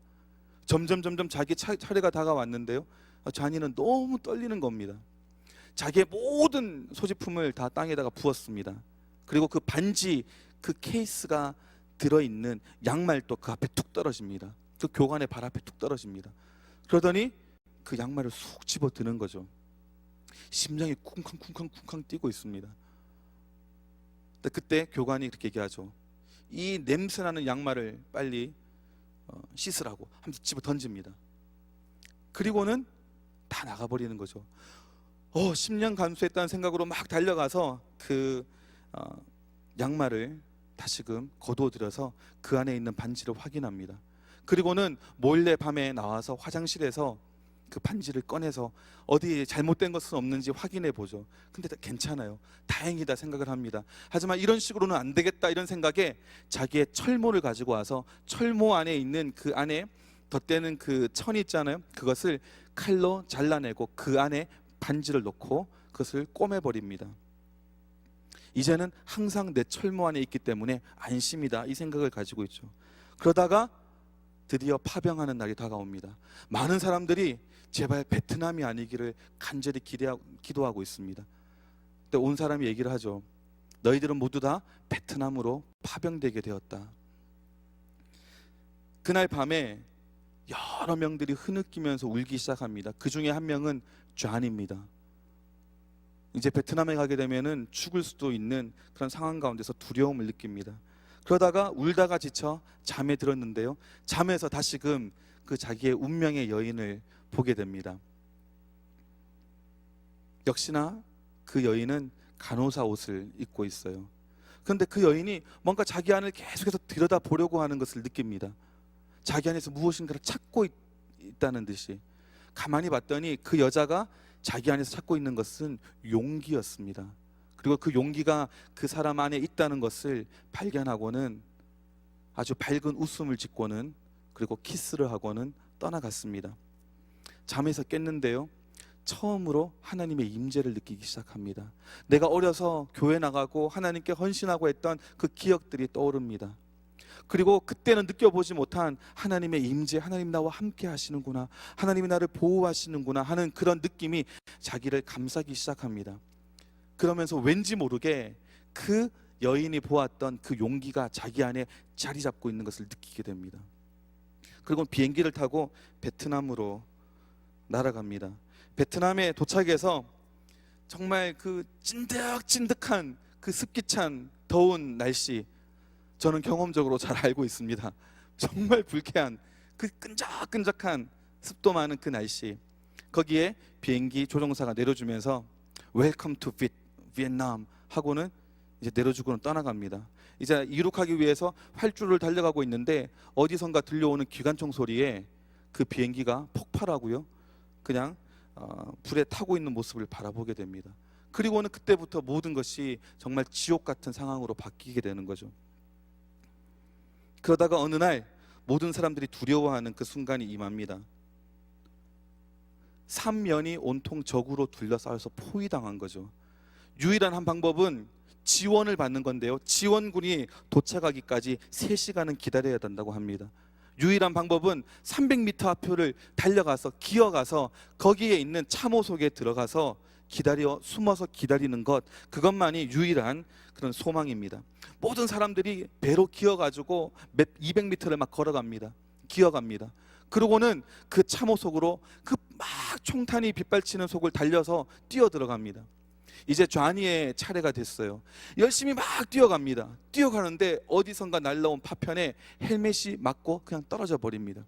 점점 자기 차례가 다가왔는데요. 잔이는 너무 떨리는 겁니다. 자기의 모든 소지품을 다 땅에다가 부었습니다. 그리고 그 반지, 그 케이스가 들어있는 양말도 그 앞에 툭 떨어집니다. 그 교관의 발 앞에 툭 떨어집니다. 그러더니 그 양말을 쑥 집어 드는 거죠. 심장이 쿵쾅 뛰고 있습니다. 그때 교관이 그렇게 얘기하죠. 이 냄새나는 양말을 빨리 씻으라고 하면서 집어 던집니다. 그리고는 다 나가버리는 거죠. 10년 감수했다는 생각으로 막 달려가서 그 양말을 다시금 거두어들여서 그 안에 있는 반지를 확인합니다. 그리고는 몰래 밤에 나와서 화장실에서 그 반지를 꺼내서 어디 잘못된 것은 없는지 확인해 보죠. 근데 괜찮아요. 다행이다 생각을 합니다. 하지만 이런 식으로는 안 되겠다 이런 생각에 자기의 철모를 가지고 와서 철모 안에 있는 그 안에 덧대는 그 천 있잖아요. 그것을 칼로 잘라내고 그 안에 반지를 넣고 그것을 꼬매버립니다. 이제는 항상 내 철모 안에 있기 때문에 안심이다 이 생각을 가지고 있죠. 그러다가 드디어 파병하는 날이 다가옵니다. 많은 사람들이 제발 베트남이 아니기를 간절히 기도하고 있습니다. 그때 온 사람이 얘기를 하죠. 너희들은 모두 다 베트남으로 파병되게 되었다. 그날 밤에 여러 명들이 흐느끼면서 울기 시작합니다. 그 중에 한 명은 존입니다. 이제 베트남에 가게 되면은 죽을 수도 있는 그런 상황 가운데서 두려움을 느낍니다. 그러다가 울다가 지쳐 잠에 들었는데요. 잠에서 다시금 그 자기의 운명의 여인을 보게 됩니다. 역시나 그 여인은 간호사 옷을 입고 있어요. 그런데 그 여인이 뭔가 자기 안을 계속해서 들여다보려고 하는 것을 느낍니다. 자기 안에서 무엇인가를 찾고 있다는 듯이. 가만히 봤더니 그 여자가 자기 안에서 찾고 있는 것은 용기였습니다. 그리고 그 용기가 그 사람 안에 있다는 것을 발견하고는 아주 밝은 웃음을 짓고는 그리고 키스를 하고는 떠나갔습니다. 잠에서 깼는데요. 처음으로 하나님의 임재를 느끼기 시작합니다. 내가 어려서 교회 나가고 하나님께 헌신하고 했던 그 기억들이 떠오릅니다. 그리고 그때는 느껴보지 못한 하나님의 임재, 하나님 나와 함께 하시는구나, 하나님이 나를 보호하시는구나 하는 그런 느낌이 자기를 감싸기 시작합니다. 그러면서 왠지 모르게 그 여인이 보았던 그 용기가 자기 안에 자리 잡고 있는 것을 느끼게 됩니다. 그리고 비행기를 타고 베트남으로 날아갑니다. 베트남에 도착해서 정말 그 찐득찐득한 그 습기찬 더운 날씨, 저는 경험적으로 잘 알고 있습니다. 정말 불쾌한 그 끈적끈적한 습도 많은 그 날씨, 거기에 비행기 조종사가 내려주면서 Welcome to Vietnam 하고는 이제 내려주고는 떠나갑니다. 이제 이륙하기 위해서 활주로를 달려가고 있는데 어디선가 들려오는 기관총 소리에 그 비행기가 폭발하고요, 그냥 불에 타고 있는 모습을 바라보게 됩니다. 그리고는 그때부터 모든 것이 정말 지옥 같은 상황으로 바뀌게 되는 거죠. 그러다가 어느 날 모든 사람들이 두려워하는 그 순간이 임합니다. 삼면이 온통 적으로 둘러싸여서 포위당한 거죠. 유일한 한 방법은 지원을 받는 건데요. 지원군이 도착하기까지 3시간은 기다려야 된다고 합니다. 유일한 방법은 300m 앞을 달려가서 기어가서 거기에 있는 참호 속에 들어가서 숨어서 기다리는 것, 그것만이 유일한 그런 소망입니다. 모든 사람들이 배로 기어가지고 200m를 막 걸어갑니다. 기어갑니다. 그러고는 그 참호 속으로 그 막 총탄이 빗발치는 속을 달려서 뛰어 들어갑니다. 이제 쟈니의 차례가 됐어요. 열심히 막 뛰어갑니다. 뛰어가는데 어디선가 날라온 파편에 헬멧이 맞고 그냥 떨어져 버립니다.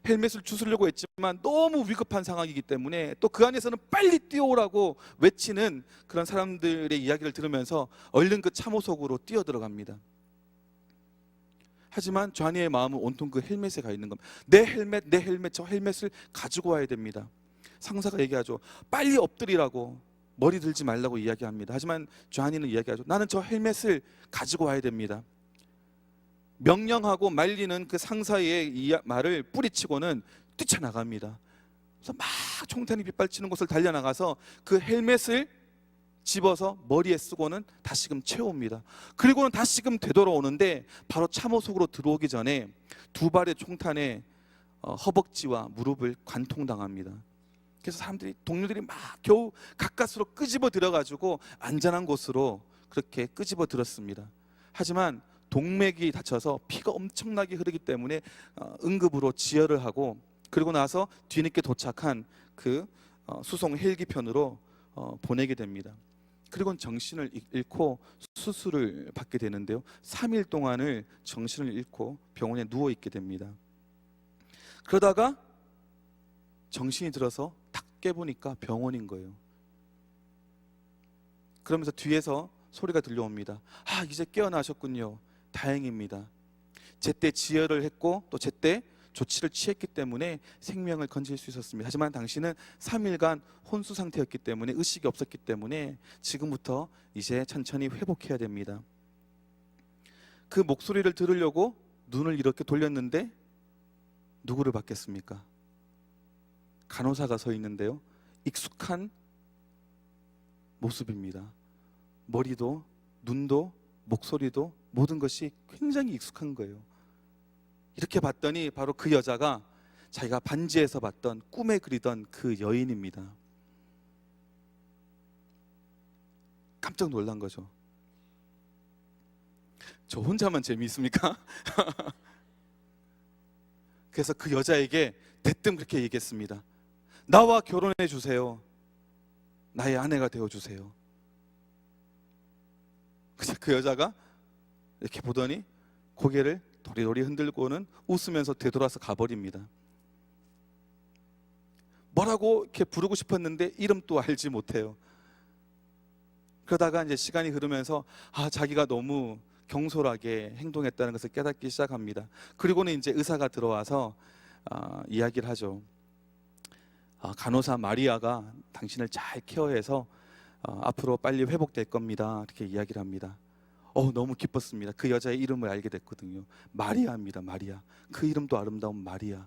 헬멧을 주우려고 했지만 너무 위급한 상황이기 때문에 또 그 안에서는 빨리 뛰어오라고 외치는 그런 사람들의 이야기를 들으면서 얼른 그 참호 속으로 뛰어 들어갑니다. 하지만 쟈니의 마음은 온통 그 헬멧에 가 있는 겁니다. 내 헬멧, 저 헬멧을 가지고 와야 됩니다. 상사가 얘기하죠. 빨리 엎드리라고, 머리 들지 말라고 이야기합니다. 하지만 쟈니는 이야기하죠. 나는 저 헬멧을 가지고 와야 됩니다. 명령하고 말리는 그 상사의 이 말을 뿌리치고는 뛰쳐나갑니다. 그래서 막 총탄이 빗발치는 곳을 달려나가서 그 헬멧을 집어서 머리에 쓰고는 다시금 채웁니다. 그리고는 다시금 되돌아오는데 바로 참호 속으로 들어오기 전에 두 발의 총탄에 허벅지와 무릎을 관통당합니다. 그래서 사람들이, 동료들이 막 겨우 가까스로 끄집어 들어가지고 안전한 곳으로 그렇게 끄집어 들었습니다. 하지만 동맥이 다쳐서 피가 엄청나게 흐르기 때문에 응급으로 지혈을 하고, 그리고 나서 뒤늦게 도착한 그 수송 헬기 편으로 보내게 됩니다. 그리고 정신을 잃고 수술을 받게 되는데요, 3일 동안을 정신을 잃고 병원에 누워 있게 됩니다. 그러다가 정신이 들어서 딱 깨보니까 병원인 거예요. 그러면서 뒤에서 소리가 들려옵니다. 아, 이제 깨어나셨군요. 다행입니다. 제때 지혈을 했고 또 제때 조치를 취했기 때문에 생명을 건질 수 있었습니다. 하지만 당신은 3일간 혼수 상태였기 때문에, 의식이 없었기 때문에 지금부터 이제 천천히 회복해야 됩니다. 그 목소리를 들으려고 눈을 이렇게 돌렸는데 누구를 봤겠습니까? 간호사가 서 있는데요, 익숙한 모습입니다. 머리도 눈도 목소리도 모든 것이 굉장히 익숙한 거예요. 이렇게 봤더니 바로 그 여자가 자기가 반지에서 봤던, 꿈에 그리던 그 여인입니다. 깜짝 놀란 거죠. 저 혼자만 재미있습니까? 그래서 그 여자에게 대뜸 그렇게 얘기했습니다. 나와 결혼해 주세요. 나의 아내가 되어 주세요. 그래서 그 여자가 이렇게 보더니 고개를 도리도리 흔들고는 웃으면서 되돌아서 가버립니다. 뭐라고 이렇게 부르고 싶었는데 이름도 알지 못해요. 그러다가 이제 시간이 흐르면서 자기가 너무 경솔하게 행동했다는 것을 깨닫기 시작합니다. 그리고는 이제 의사가 들어와서 이야기를 하죠. 간호사 마리아가 당신을 잘 케어해서 앞으로 빨리 회복될 겁니다. 이렇게 이야기를 합니다. 너무 기뻤습니다. 그 여자의 이름을 알게 됐거든요. 마리아입니다. 마리아. 그 이름도 아름다운 마리아.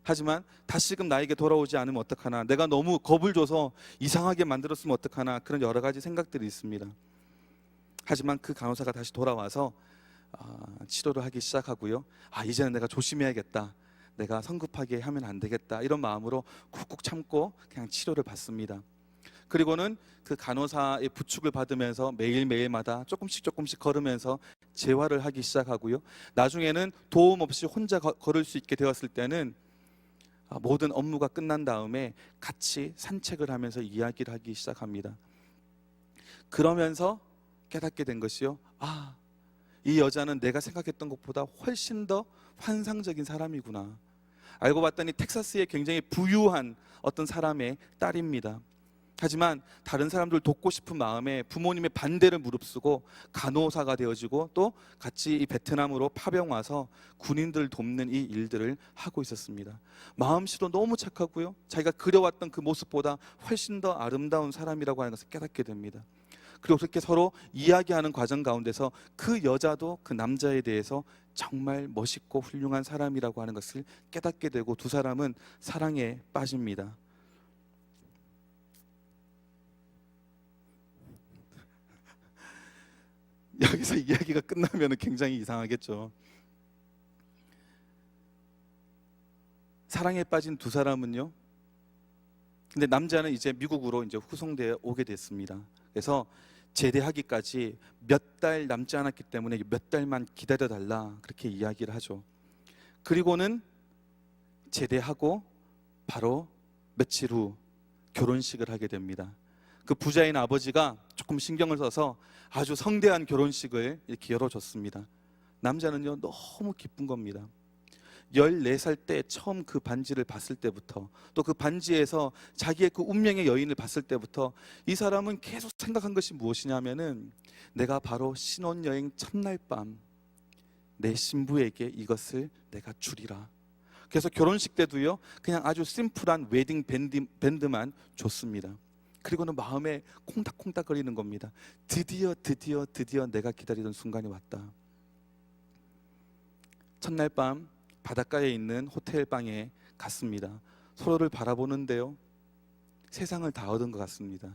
하지만 다시금 나에게 돌아오지 않으면 어떡하나, 내가 너무 겁을 줘서 이상하게 만들었으면 어떡하나, 그런 여러 가지 생각들이 있습니다. 하지만 그 간호사가 다시 돌아와서 치료를 하기 시작하고요. 이제는 내가 조심해야겠다, 내가 성급하게 하면 안 되겠다, 이런 마음으로 꾹꾹 참고 그냥 치료를 받습니다. 그리고는 그 간호사의 부축을 받으면서 매일매일마다 조금씩 걸으면서 재활을 하기 시작하고요. 나중에는 도움 없이 혼자 걸을 수 있게 되었을 때는 모든 업무가 끝난 다음에 같이 산책을 하면서 이야기를 하기 시작합니다. 그러면서 깨닫게 된 것이요, 이 여자는 내가 생각했던 것보다 훨씬 더 환상적인 사람이구나. 알고 봤더니 텍사스에 굉장히 부유한 어떤 사람의 딸입니다. 하지만 다른 사람들 돕고 싶은 마음에 부모님의 반대를 무릅쓰고 간호사가 되어지고 또 같이 이 베트남으로 파병 와서 군인들 돕는 이 일들을 하고 있었습니다. 마음씨도 너무 착하고요, 자기가 그려왔던 그 모습보다 훨씬 더 아름다운 사람이라고 하는 것을 깨닫게 됩니다. 그리고 그렇게 서로 이야기하는 과정 가운데서 그 여자도 그 남자에 대해서 정말 멋있고 훌륭한 사람이라고 하는 것을 깨닫게 되고 두 사람은 사랑에 빠집니다. 여기서 이야기가 끝나면 굉장히 이상하겠죠. 사랑에 빠진 두 사람은요, 근데 남자는 이제 미국으로 이제 후송되어 오게 됐습니다. 그래서 제대하기까지 몇 달 남지 않았기 때문에 몇 달만 기다려달라 그렇게 이야기를 하죠. 그리고는 제대하고 바로 며칠 후 결혼식을 하게 됩니다. 그 부자인 아버지가 조금 신경을 써서 아주 성대한 결혼식을 이렇게 열어줬습니다. 남자는요 너무 기쁜 겁니다. 14살 때 처음 그 반지를 봤을 때부터, 또 그 반지에서 자기의 그 운명의 여인을 봤을 때부터 이 사람은 계속 생각한 것이 무엇이냐면은 내가 바로 신혼여행 첫날 밤 내 신부에게 이것을 내가 주리라. 그래서 결혼식 때도요 그냥 아주 심플한 웨딩 밴드만 줬습니다. 그리고는 마음에 콩닥콩닥 거리는 겁니다. 드디어 내가 기다리던 순간이 왔다. 첫날 밤 바닷가에 있는 호텔 방에 갔습니다. 서로를 바라보는데요 세상을 다 얻은 것 같습니다.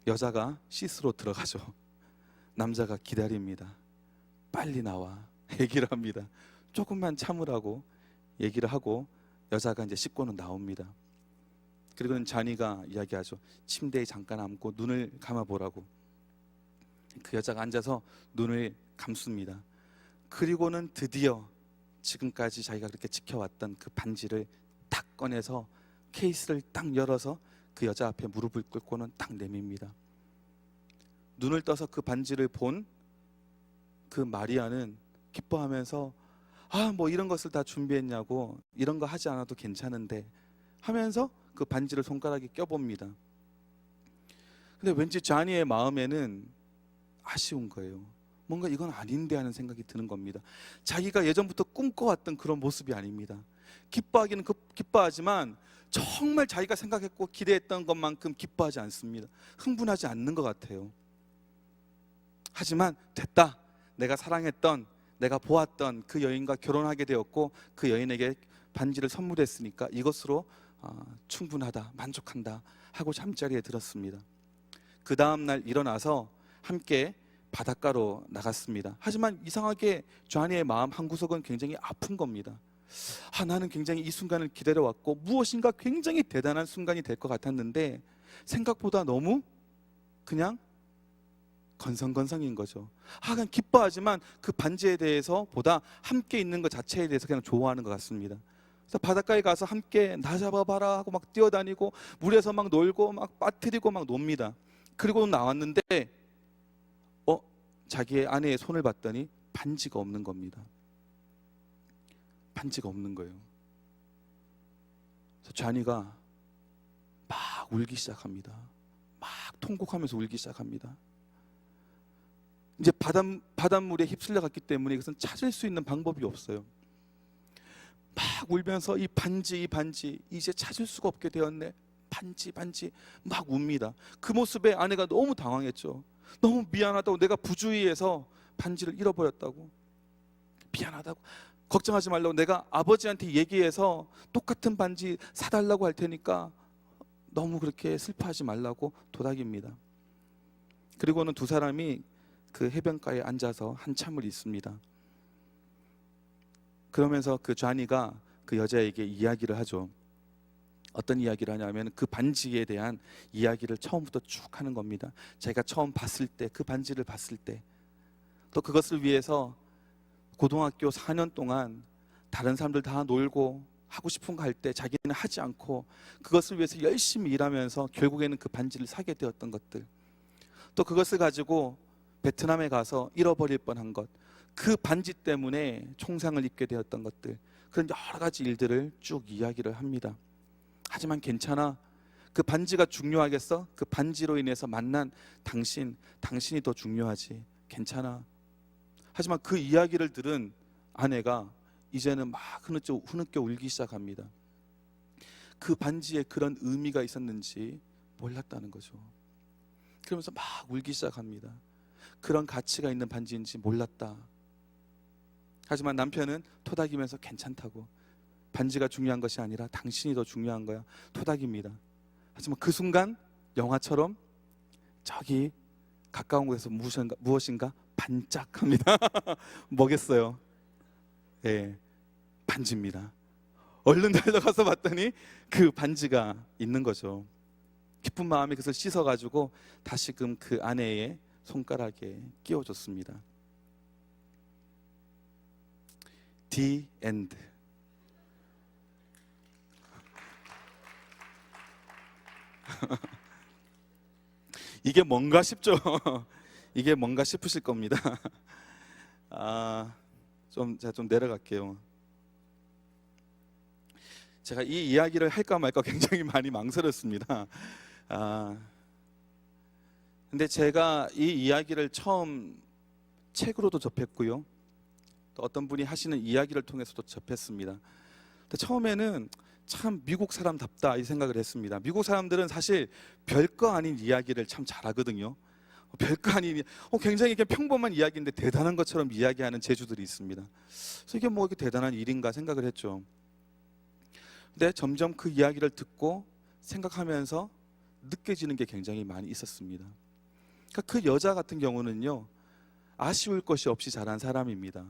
여자가 씻으러 들어가죠. 남자가 기다립니다. 빨리 나와 얘기를 합니다. 조금만 참으라고 얘기를 하고 여자가 이제 씻고는 나옵니다. 그리고는 자니가 이야기하죠. 침대에 잠깐 앉고 눈을 감아보라고. 그 여자가 앉아서 눈을 감습니다. 그리고는 드디어 지금까지 자기가 그렇게 지켜왔던 그 반지를 딱 꺼내서 케이스를 딱 열어서 그 여자 앞에 무릎을 꿇고는 딱 내밉니다. 눈을 떠서 그 반지를 본 그 마리아는 기뻐하면서 뭐 이런 것을 다 준비했냐고, 이런 거 하지 않아도 괜찮은데 하면서 그 반지를 손가락에 껴봅니다. 근데 왠지 자니의 마음에는 아쉬운 거예요. 뭔가 이건 아닌데 하는 생각이 드는 겁니다. 자기가 예전부터 꿈꿔왔던 그런 모습이 아닙니다. 기뻐하기는 기뻐하지만 정말 자기가 생각했고 기대했던 것만큼 기뻐하지 않습니다. 흥분하지 않는 것 같아요. 하지만 됐다. 내가 사랑했던, 내가 보았던 그 여인과 결혼하게 되었고 그 여인에게 반지를 선물했으니까 이것으로 충분하다, 만족한다 하고 잠자리에 들었습니다. 그 다음날 일어나서 함께 바닷가로 나갔습니다. 하지만 이상하게 쟈니의 마음 한구석은 굉장히 아픈 겁니다. 나는 굉장히 이 순간을 기다려왔고 무엇인가 굉장히 대단한 순간이 될 것 같았는데 생각보다 너무 그냥 건성건성인 거죠. 그냥 기뻐하지만 그 반지에 대해서 보다 함께 있는 것 자체에 대해서 그냥 좋아하는 것 같습니다. 그래서 바닷가에 가서 함께 나 잡아봐라 하고 막 뛰어다니고 물에서 막 놀고 막 빠뜨리고 막 놉니다. 그리고 나왔는데 자기의 아내의 손을 봤더니 반지가 없는 겁니다. 반지가 없는 거예요. 그래서 쟈니가 막 울기 시작합니다. 막 통곡하면서 울기 시작합니다. 이제 바닷물에 휩쓸려 갔기 때문에 이것은 찾을 수 있는 방법이 없어요. 막 울면서 이 반지 이제 찾을 수가 없게 되었네. 반지 막 웁니다. 그 모습에 아내가 너무 당황했죠. 너무 미안하다고, 내가 부주의해서 반지를 잃어버렸다고, 미안하다고, 걱정하지 말라고, 내가 아버지한테 얘기해서 똑같은 반지 사달라고 할 테니까 너무 그렇게 슬퍼하지 말라고 도닥입니다. 그리고는 두 사람이 그 해변가에 앉아서 한참을 있습니다. 그러면서 그 쟈니가 그 여자에게 이야기를 하죠. 어떤 이야기를 하냐면 그 반지에 대한 이야기를 처음부터 쭉 하는 겁니다. 자기가 처음 봤을 때, 그 반지를 봤을 때, 또 그것을 위해서 고등학교 4년 동안 다른 사람들 다 놀고 하고 싶은 거 할 때 자기는 하지 않고 그것을 위해서 열심히 일하면서 결국에는 그 반지를 사게 되었던 것들, 또 그것을 가지고 베트남에 가서 잃어버릴 뻔한 것, 그 반지 때문에 총상을 입게 되었던 것들, 그런 여러 가지 일들을 쭉 이야기를 합니다. 하지만 괜찮아, 그 반지가 중요하겠어? 그 반지로 인해서 만난 당신이 더 중요하지, 괜찮아. 하지만 그 이야기를 들은 아내가 이제는 막 흐느껴 울기 시작합니다. 그 반지에 그런 의미가 있었는지 몰랐다는 거죠. 그러면서 막 울기 시작합니다. 그런 가치가 있는 반지인지 몰랐다. 하지만 남편은 토닥이면서 괜찮다고, 반지가 중요한 것이 아니라 당신이 더 중요한 거야, 토닥입니다. 하지만 그 순간 영화처럼 저기 가까운 곳에서 무엇인가 반짝합니다. 뭐겠어요? 예, 반지입니다. 얼른 달려가서 봤더니 그 반지가 있는 거죠. 기쁜 마음에 그것을 씻어가지고 다시금 그 아내의 손가락에 끼워줬습니다. The end. 이게 뭔가 싶죠? 이게 뭔가 싶으실 겁니다. 제가 좀 내려갈게요. 제가 이 이야기를 할까 말까 굉장히 많이 망설였습니다. 근데 제가 이 이야기를 처음 책으로도 접했고요, 또 어떤 분이 하시는 이야기를 통해서도 접했습니다. 근데 처음에는 참 미국 사람답다 이 생각을 했습니다. 미국 사람들은 사실 별거 아닌 이야기를 참 잘하거든요. 별거 아닌, 굉장히 이게 평범한 이야기인데 대단한 것처럼 이야기하는 재주들이 있습니다. 그래서 이게 뭐 이게 대단한 일인가 생각을 했죠. 근데 점점 그 이야기를 듣고 생각하면서 느껴지는 게 굉장히 많이 있었습니다. 그러니까 그 여자 같은 경우는요, 아쉬울 것이 없이 자란 사람입니다.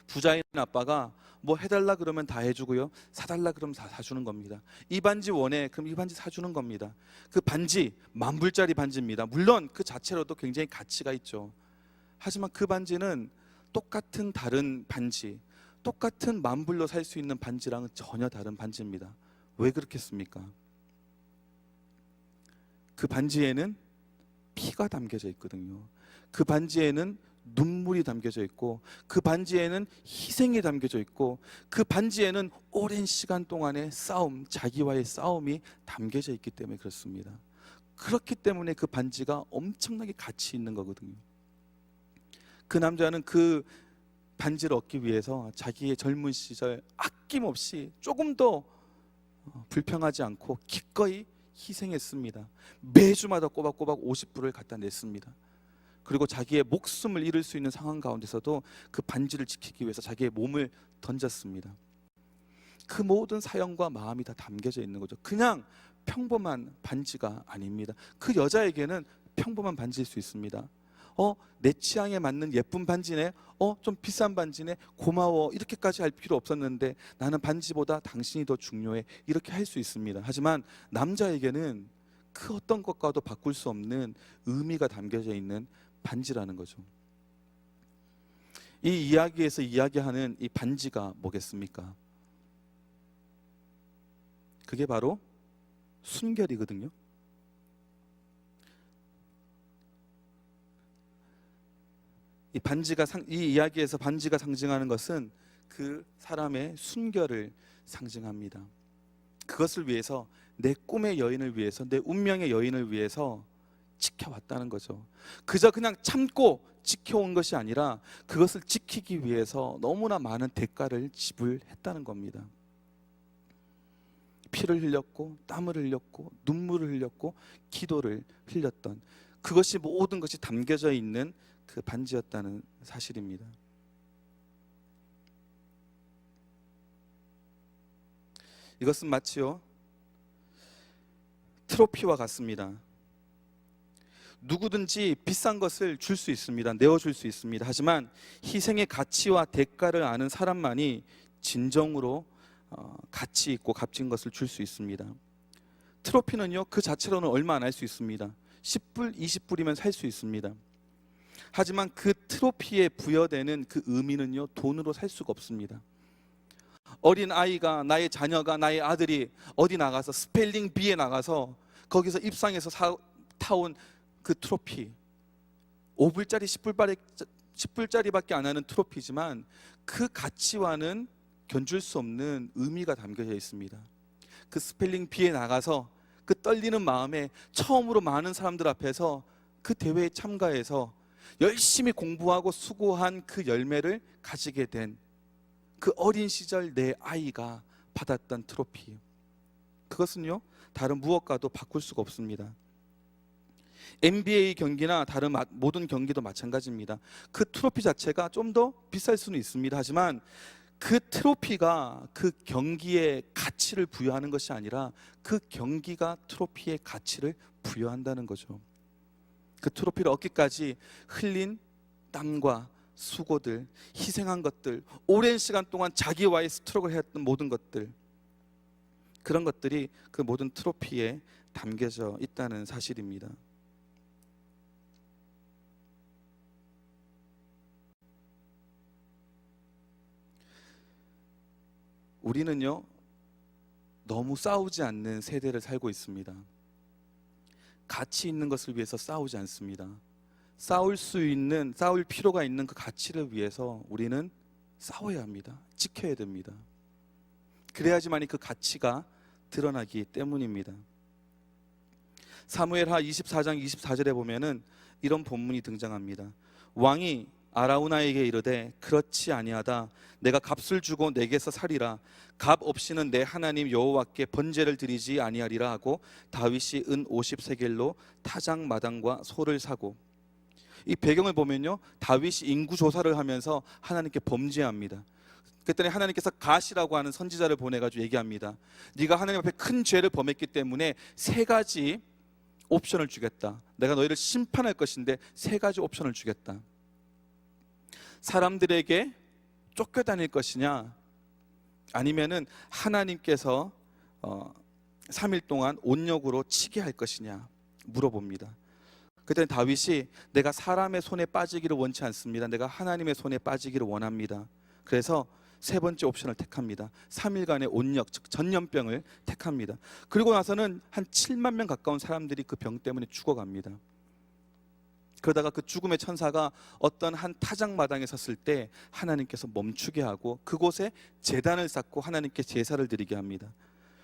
부자인 아빠가 뭐 해달라 그러면 다 해주고요, 사달라 그러면 다 사주는 겁니다. 이 반지 원해, 그럼 이 반지 사주는 겁니다. 그 반지 10,000불짜리 반지입니다. 물론 그 자체로도 굉장히 가치가 있죠. 하지만 그 반지는 똑같은 다른 반지, 똑같은 10,000불로 살 수 있는 반지랑은 전혀 다른 반지입니다. 왜 그렇겠습니까? 그 반지에는 피가 담겨져 있거든요. 그 반지에는 눈물이 담겨져 있고, 그 반지에는 희생이 담겨져 있고, 그 반지에는 오랜 시간 동안의 싸움, 자기와의 싸움이 담겨져 있기 때문에 그렇습니다. 그렇기 때문에 그 반지가 엄청나게 가치 있는 거거든요. 그 남자는 그 반지를 얻기 위해서 자기의 젊은 시절 아낌없이 조금도 불평하지 않고 기꺼이 희생했습니다. 매주마다 꼬박꼬박 50불을 갖다 냈습니다. 그리고 자기의 목숨을 잃을 수 있는 상황 가운데서도 그 반지를 지키기 위해서 자기의 몸을 던졌습니다. 그 모든 사연과 마음이 다 담겨져 있는 거죠. 그냥 평범한 반지가 아닙니다. 그 여자에게는 평범한 반지일 수 있습니다. 내 취향에 맞는 예쁜 반지네, 좀 비싼 반지네, 고마워, 이렇게까지 할 필요 없었는데 나는 반지보다 당신이 더 중요해, 이렇게 할 수 있습니다. 하지만 남자에게는 그 어떤 것과도 바꿀 수 없는 의미가 담겨져 있는 반지라는 거죠. 이 이야기에서 이야기하는 이 반지가 뭐겠습니까? 그게 바로 순결이거든요. 이 이야기에서 반지가 상징하는 것은 그 사람의 순결을 상징합니다. 그것을 위해서, 내 꿈의 여인을 위해서, 내 운명의 여인을 위해서 지켜왔다는 거죠. 그저 그냥 참고 지켜온 것이 아니라 그것을 지키기 위해서 너무나 많은 대가를 지불했다는 겁니다. 피를 흘렸고, 땀을 흘렸고, 눈물을 흘렸고, 기도를 흘렸던, 그것이 모든 것이 담겨져 있는 그 반지였다는 사실입니다. 이것은 마치요, 트로피와 같습니다. 누구든지 비싼 것을 줄 수 있습니다. 내어줄 수 있습니다. 하지만 희생의 가치와 대가를 아는 사람만이 진정으로 가치 있고 값진 것을 줄 수 있습니다. 트로피는요, 그 자체로는 얼마 안 할 수 있습니다. 10불, 20불이면 살 수 있습니다. 하지만 그 트로피에 부여되는 그 의미는요, 돈으로 살 수가 없습니다. 어린 아이가, 나의 자녀가, 나의 아들이 어디 나가서 스펠링 비에 나가서 거기서 입상해서 타온 그 트로피, 5불짜리 10불짜리밖에 안 하는 트로피지만 그 가치와는 견줄 수 없는 의미가 담겨져 있습니다. 그 스펠링 비에 나가서 그 떨리는 마음에 처음으로 많은 사람들 앞에서 그 대회에 참가해서 열심히 공부하고 수고한 그 열매를 가지게 된 그 어린 시절 내 아이가 받았던 트로피, 그것은요, 다른 무엇과도 바꿀 수가 없습니다. NBA 경기나 다른 모든 경기도 마찬가지입니다. 그 트로피 자체가 좀 더 비쌀 수는 있습니다. 하지만 그 트로피가 그 경기에 가치를 부여하는 것이 아니라 그 경기가 트로피의 가치를 부여한다는 거죠. 그 트로피를 얻기까지 흘린 땀과 수고들, 희생한 것들, 오랜 시간 동안 자기와의 스트럭을 했던 모든 것들, 그런 것들이 그 모든 트로피에 담겨져 있다는 사실입니다. 우리는요, 너무 싸우지 않는 세대를 살고 있습니다. 가치 있는 것을 위해서 싸우지 않습니다. 싸울 필요가 있는 그 가치를 위해서 우리는 싸워야 합니다. 지켜야 됩니다. 그래야지만이 그 가치가 드러나기 때문입니다. 사무엘하 24장 24절에 보면은 이런 본문이 등장합니다. 왕이 아라우나에게 이르되 그렇지 아니하다. 내가 값을 주고 내게서 살이라. 값 없이는 내 하나님 여호와께 번제를 드리지 아니하리라 하고 다윗이 은 50세겔로 타작 마당과 소를 사고. 이 배경을 보면요, 다윗이 인구 조사를 하면서 하나님께 범죄합니다. 그랬더니 하나님께서 갓이라고 하는 선지자를 보내가지고 얘기합니다. 네가 하나님 앞에 큰 죄를 범했기 때문에 세 가지 옵션을 주겠다. 내가 너희를 심판할 것인데 세 가지 옵션을 주겠다. 사람들에게 쫓겨다닐 것이냐, 아니면은 하나님께서 3일 동안 온역으로 치게 할 것이냐 물어봅니다. 그때 다윗이 내가 사람의 손에 빠지기를 원치 않습니다. 내가 하나님의 손에 빠지기를 원합니다. 그래서 세 번째 옵션을 택합니다. 3일간의 온역, 즉 전염병을 택합니다. 그리고 나서는 한 7만 명 가까운 사람들이 그 병 때문에 죽어갑니다. 그러다가 그 죽음의 천사가 어떤 한 타작 마당에 섰을 때 하나님께서 멈추게 하고 그곳에 제단을 쌓고 하나님께 제사를 드리게 합니다.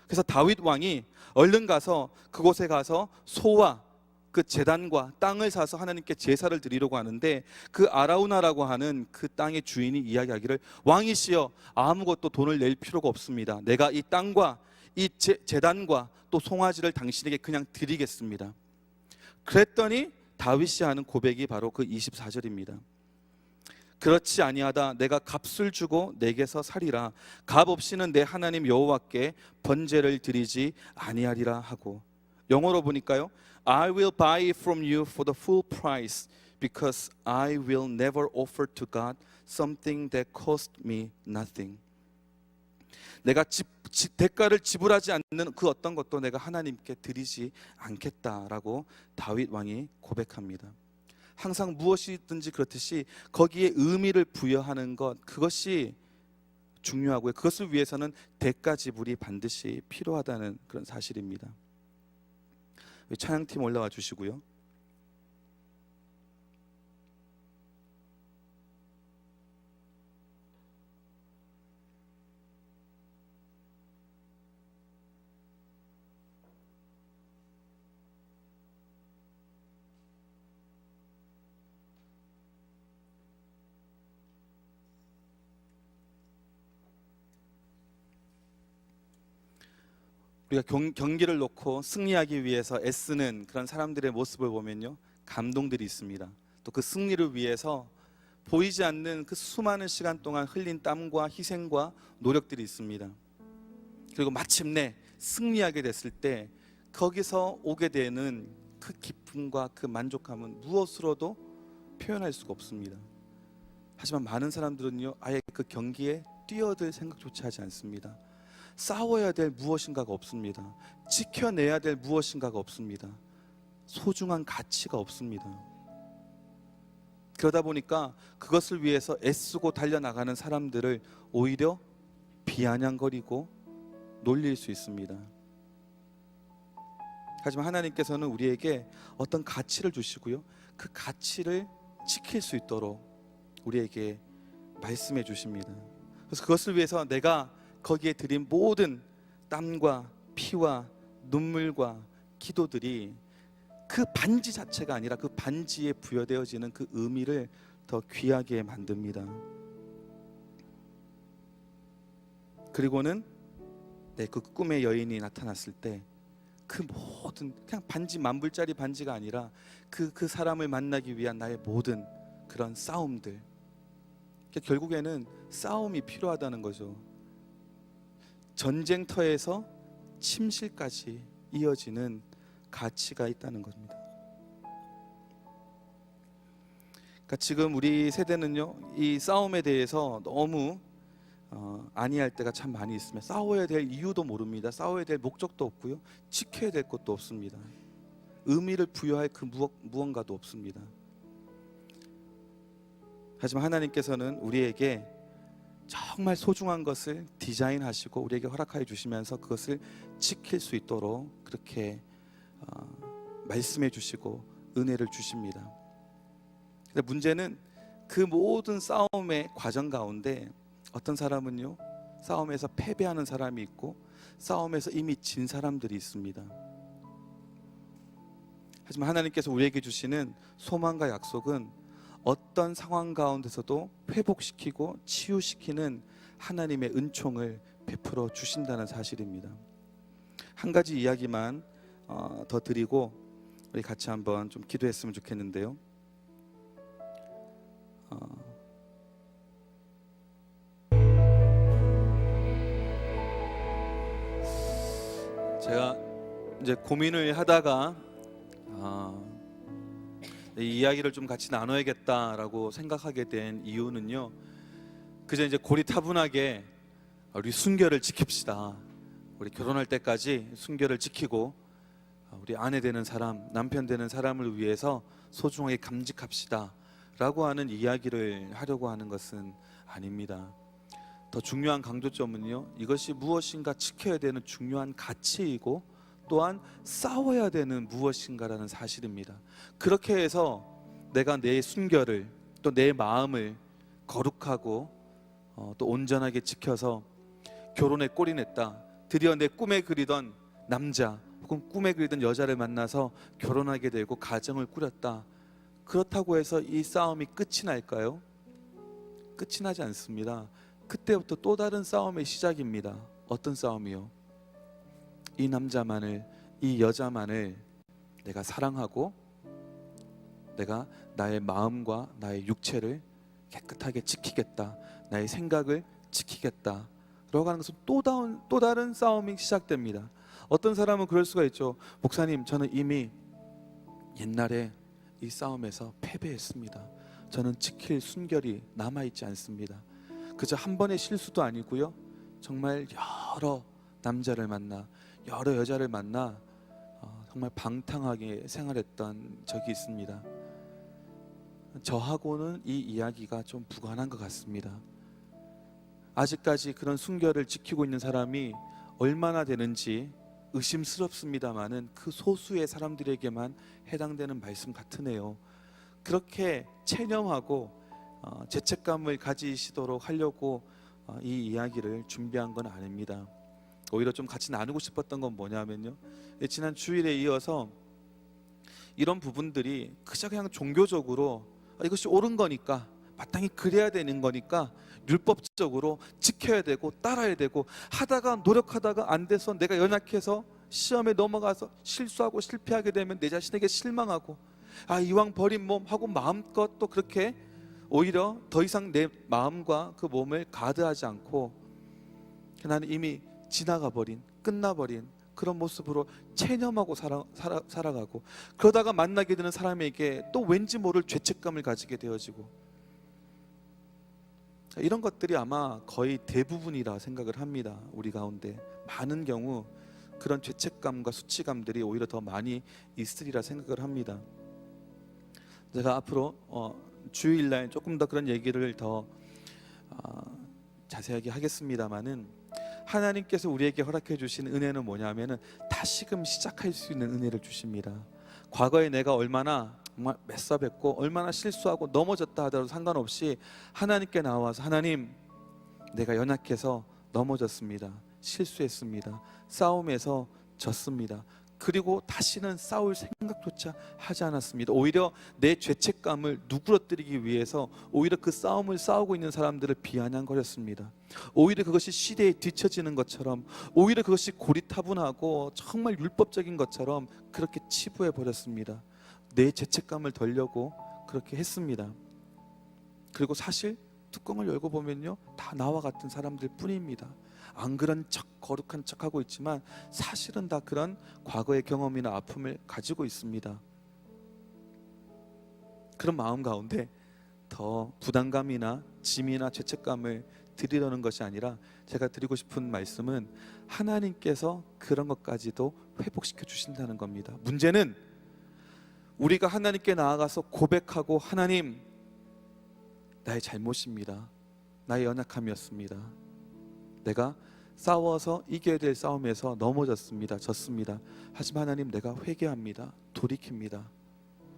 그래서 다윗 왕이 얼른 가서 그곳에 가서 소와 그 제단과 땅을 사서 하나님께 제사를 드리려고 하는데, 그 아라우나라고 하는 그 땅의 주인이 이야기하기를 왕이시여 아무것도 돈을 낼 필요가 없습니다. 내가 이 땅과 이 제단과 또 송아지를 당신에게 그냥 드리겠습니다. 그랬더니 다윗이 하는 고백이 바로 그 24절입니다. 그렇지 아니하다. 내가 값을 주고 내게서 살이라. 값 없이는 내 하나님 여호와께 번제를 드리지 아니하리라 하고. 영어로 보니까요, I will buy it from you for the full price because I will never offer to God something that cost me nothing. 내가 대가를 지불하지 않는 그 어떤 것도 내가 하나님께 드리지 않겠다라고 다윗 왕이 고백합니다. 항상 무엇이든지 그렇듯이 거기에 의미를 부여하는 것, 그것이 중요하고요. 그것을 위해서는 대가 지불이 반드시 필요하다는 그런 사실입니다. 찬양팀 올라와 주시고요. 우리가 경기를 놓고 승리하기 위해서 애쓰는 그런 사람들의 모습을 보면요, 감동들이 있습니다. 또 그 승리를 위해서 보이지 않는 그 수많은 시간 동안 흘린 땀과 희생과 노력들이 있습니다. 그리고 마침내 승리하게 됐을 때 거기서 오게 되는 그 기쁨과 그 만족감은 무엇으로도 표현할 수가 없습니다. 하지만 많은 사람들은요, 아예 그 경기에 뛰어들 생각조차 하지 않습니다. 싸워야 될 무엇인가가 없습니다. 지켜내야 될 무엇인가가 없습니다. 소중한 가치가 없습니다. 그러다 보니까 그것을 위해서 애쓰고 달려나가는 사람들을 오히려 비아냥거리고 놀릴 수 있습니다. 하지만 하나님께서는 우리에게 어떤 가치를 주시고요, 그 가치를 지킬 수 있도록 우리에게 말씀해 주십니다. 그래서 그것을 위해서 내가 거기에 드린 모든 땀과 피와 눈물과 기도들이 그 반지 자체가 아니라 그 반지에 부여되어지는 그 의미를 더 귀하게 만듭니다. 그리고는 그 꿈의 여인이 나타났을 때 그 모든, 그냥 반지, 만불짜리 반지가 아니라 그 사람을 만나기 위한 나의 모든 그런 싸움들, 결국에는 싸움이 필요하다는 거죠. 전쟁터에서 침실까지 이어지는 가치가 있다는 겁니다. 그러니까 지금 우리 세대는요, 이 싸움에 대해서 너무 아니할 때가 참 많이 있으며 싸워야 될 이유도 모릅니다. 싸워야 될 목적도 없고요. 지켜야 될 것도 없습니다. 의미를 부여할 그 무언가도 없습니다. 하지만 하나님께서는 우리에게 정말 소중한 것을 디자인하시고 우리에게 허락하여 주시면서 그것을 지킬 수 있도록 그렇게 말씀해 주시고 은혜를 주십니다. 근데 문제는 그 모든 싸움의 과정 가운데 어떤 사람은요, 싸움에서 패배하는 사람이 있고 싸움에서 이미 진 사람들이 있습니다. 하지만 하나님께서 우리에게 주시는 소망과 약속은 어떤 상황 가운데서도 회복시키고 치유시키는 하나님의 은총을 베풀어 주신다는 사실입니다. 한 가지 이야기만 더 드리고 우리 같이 한번 좀 기도했으면 좋겠는데요. 제가 이제 고민을 하다가 이 이야기를 좀 같이 나눠야겠다라고 생각하게 된 이유는요, 그저 이제 고리타분하게 우리 순결을 지킵시다, 우리 결혼할 때까지 순결을 지키고 우리 아내 되는 사람, 남편 되는 사람을 위해서 소중하게 감직합시다 라고 하는 이야기를 하려고 하는 것은 아닙니다. 더 중요한 강조점은요, 이것이 무엇인가 지켜야 되는 중요한 가치이고 또한 싸워야 되는 무엇인가라는 사실입니다. 그렇게 해서 내가 내 순결을 또 내 마음을 거룩하고 또 온전하게 지켜서 결혼에 꼴이 냈다, 드디어 내 꿈에 그리던 남자 혹은 꿈에 그리던 여자를 만나서 결혼하게 되고 가정을 꾸렸다, 그렇다고 해서 이 싸움이 끝이 날까요? 끝이 나지 않습니다. 그때부터 또 다른 싸움의 시작입니다. 어떤 싸움이요? 이 남자만을, 이 여자만을 내가 사랑하고 내가 나의 마음과 나의 육체를 깨끗하게 지키겠다, 나의 생각을 지키겠다 라고 하는 것은 또 다른 싸움이 시작됩니다. 어떤 사람은 그럴 수가 있죠. 목사님, 저는 이미 옛날에 이 싸움에서 패배했습니다. 저는 지킬 순결이 남아있지 않습니다. 그저 한 번의 실수도 아니고요, 정말 여러 남자를 만나 여러 여자를 만나 정말 방탕하게 생활했던 적이 있습니다. 저하고는 이 이야기가 좀 무관한 것 같습니다. 아직까지 그런 순결을 지키고 있는 사람이 얼마나 되는지 의심스럽습니다만은 그 소수의 사람들에게만 해당되는 말씀 같으네요. 그렇게 체념하고 죄책감을 가지시도록 하려고 이 이야기를 준비한 건 아닙니다. 오히려 좀 같이 나누고 싶었던 건 뭐냐면요, 지난 주일에 이어서 이런 부분들이 그저 그냥 종교적으로 이것이 옳은 거니까 마땅히 그래야 되는 거니까 율법적으로 지켜야 되고 따라야 되고 하다가 노력하다가 안 돼서 내가 연약해서 시험에 넘어가서 실수하고 실패하게 되면 내 자신에게 실망하고 이왕 버린 몸 하고 마음껏 또 그렇게 오히려 더 이상 내 마음과 그 몸을 가드하지 않고 나는 이미 지나가 버린, 끝나버린 그런 모습으로 체념하고 살아가고, 그러다가 만나게 되는 사람에게 또 왠지 모를 죄책감을 가지게 되어지고, 이런 것들이 아마 거의 대부분이라 생각을 합니다. 우리 가운데 많은 경우 그런 죄책감과 수치감들이 오히려 더 많이 있으리라 생각을 합니다. 제가 앞으로 주일날 조금 더 그런 얘기를 더 자세하게 하겠습니다마는, 하나님께서 우리에게 허락해 주신 은혜는 뭐냐면은 다시금 시작할 수 있는 은혜를 주십니다. 과거에 내가 얼마나 정말 메싸뵙고 얼마나 실수하고 넘어졌다 하더라도 상관없이 하나님께 나와서, 하나님, 내가 연약해서 넘어졌습니다, 실수했습니다, 싸움에서 졌습니다, 그리고 다시는 싸울 생각조차 하지 않았습니다. 오히려 내 죄책감을 누그러뜨리기 위해서 오히려 그 싸움을 싸우고 있는 사람들을 비아냥거렸습니다. 오히려 그것이 시대에 뒤처지는 것처럼, 오히려 그것이 고리타분하고 정말 율법적인 것처럼 그렇게 치부해 버렸습니다. 내 죄책감을 덜려고 그렇게 했습니다. 그리고 사실 뚜껑을 열고 보면요, 다 나와 같은 사람들 뿐입니다. 안 그런 척, 거룩한 척하고 있지만 사실은 다 그런 과거의 경험이나 아픔을 가지고 있습니다. 그런 마음 가운데 더 부담감이나 짐이나 죄책감을 드리려는 것이 아니라 제가 드리고 싶은 말씀은 하나님께서 그런 것까지도 회복시켜 주신다는 겁니다. 문제는 우리가 하나님께 나아가서 고백하고, 하나님, 나의 잘못입니다. 나의 연약함이었습니다. 내가 싸워서 이겨야 될 싸움에서 넘어졌습니다. 졌습니다. 하지만 하나님, 내가 회개합니다. 돌이킵니다.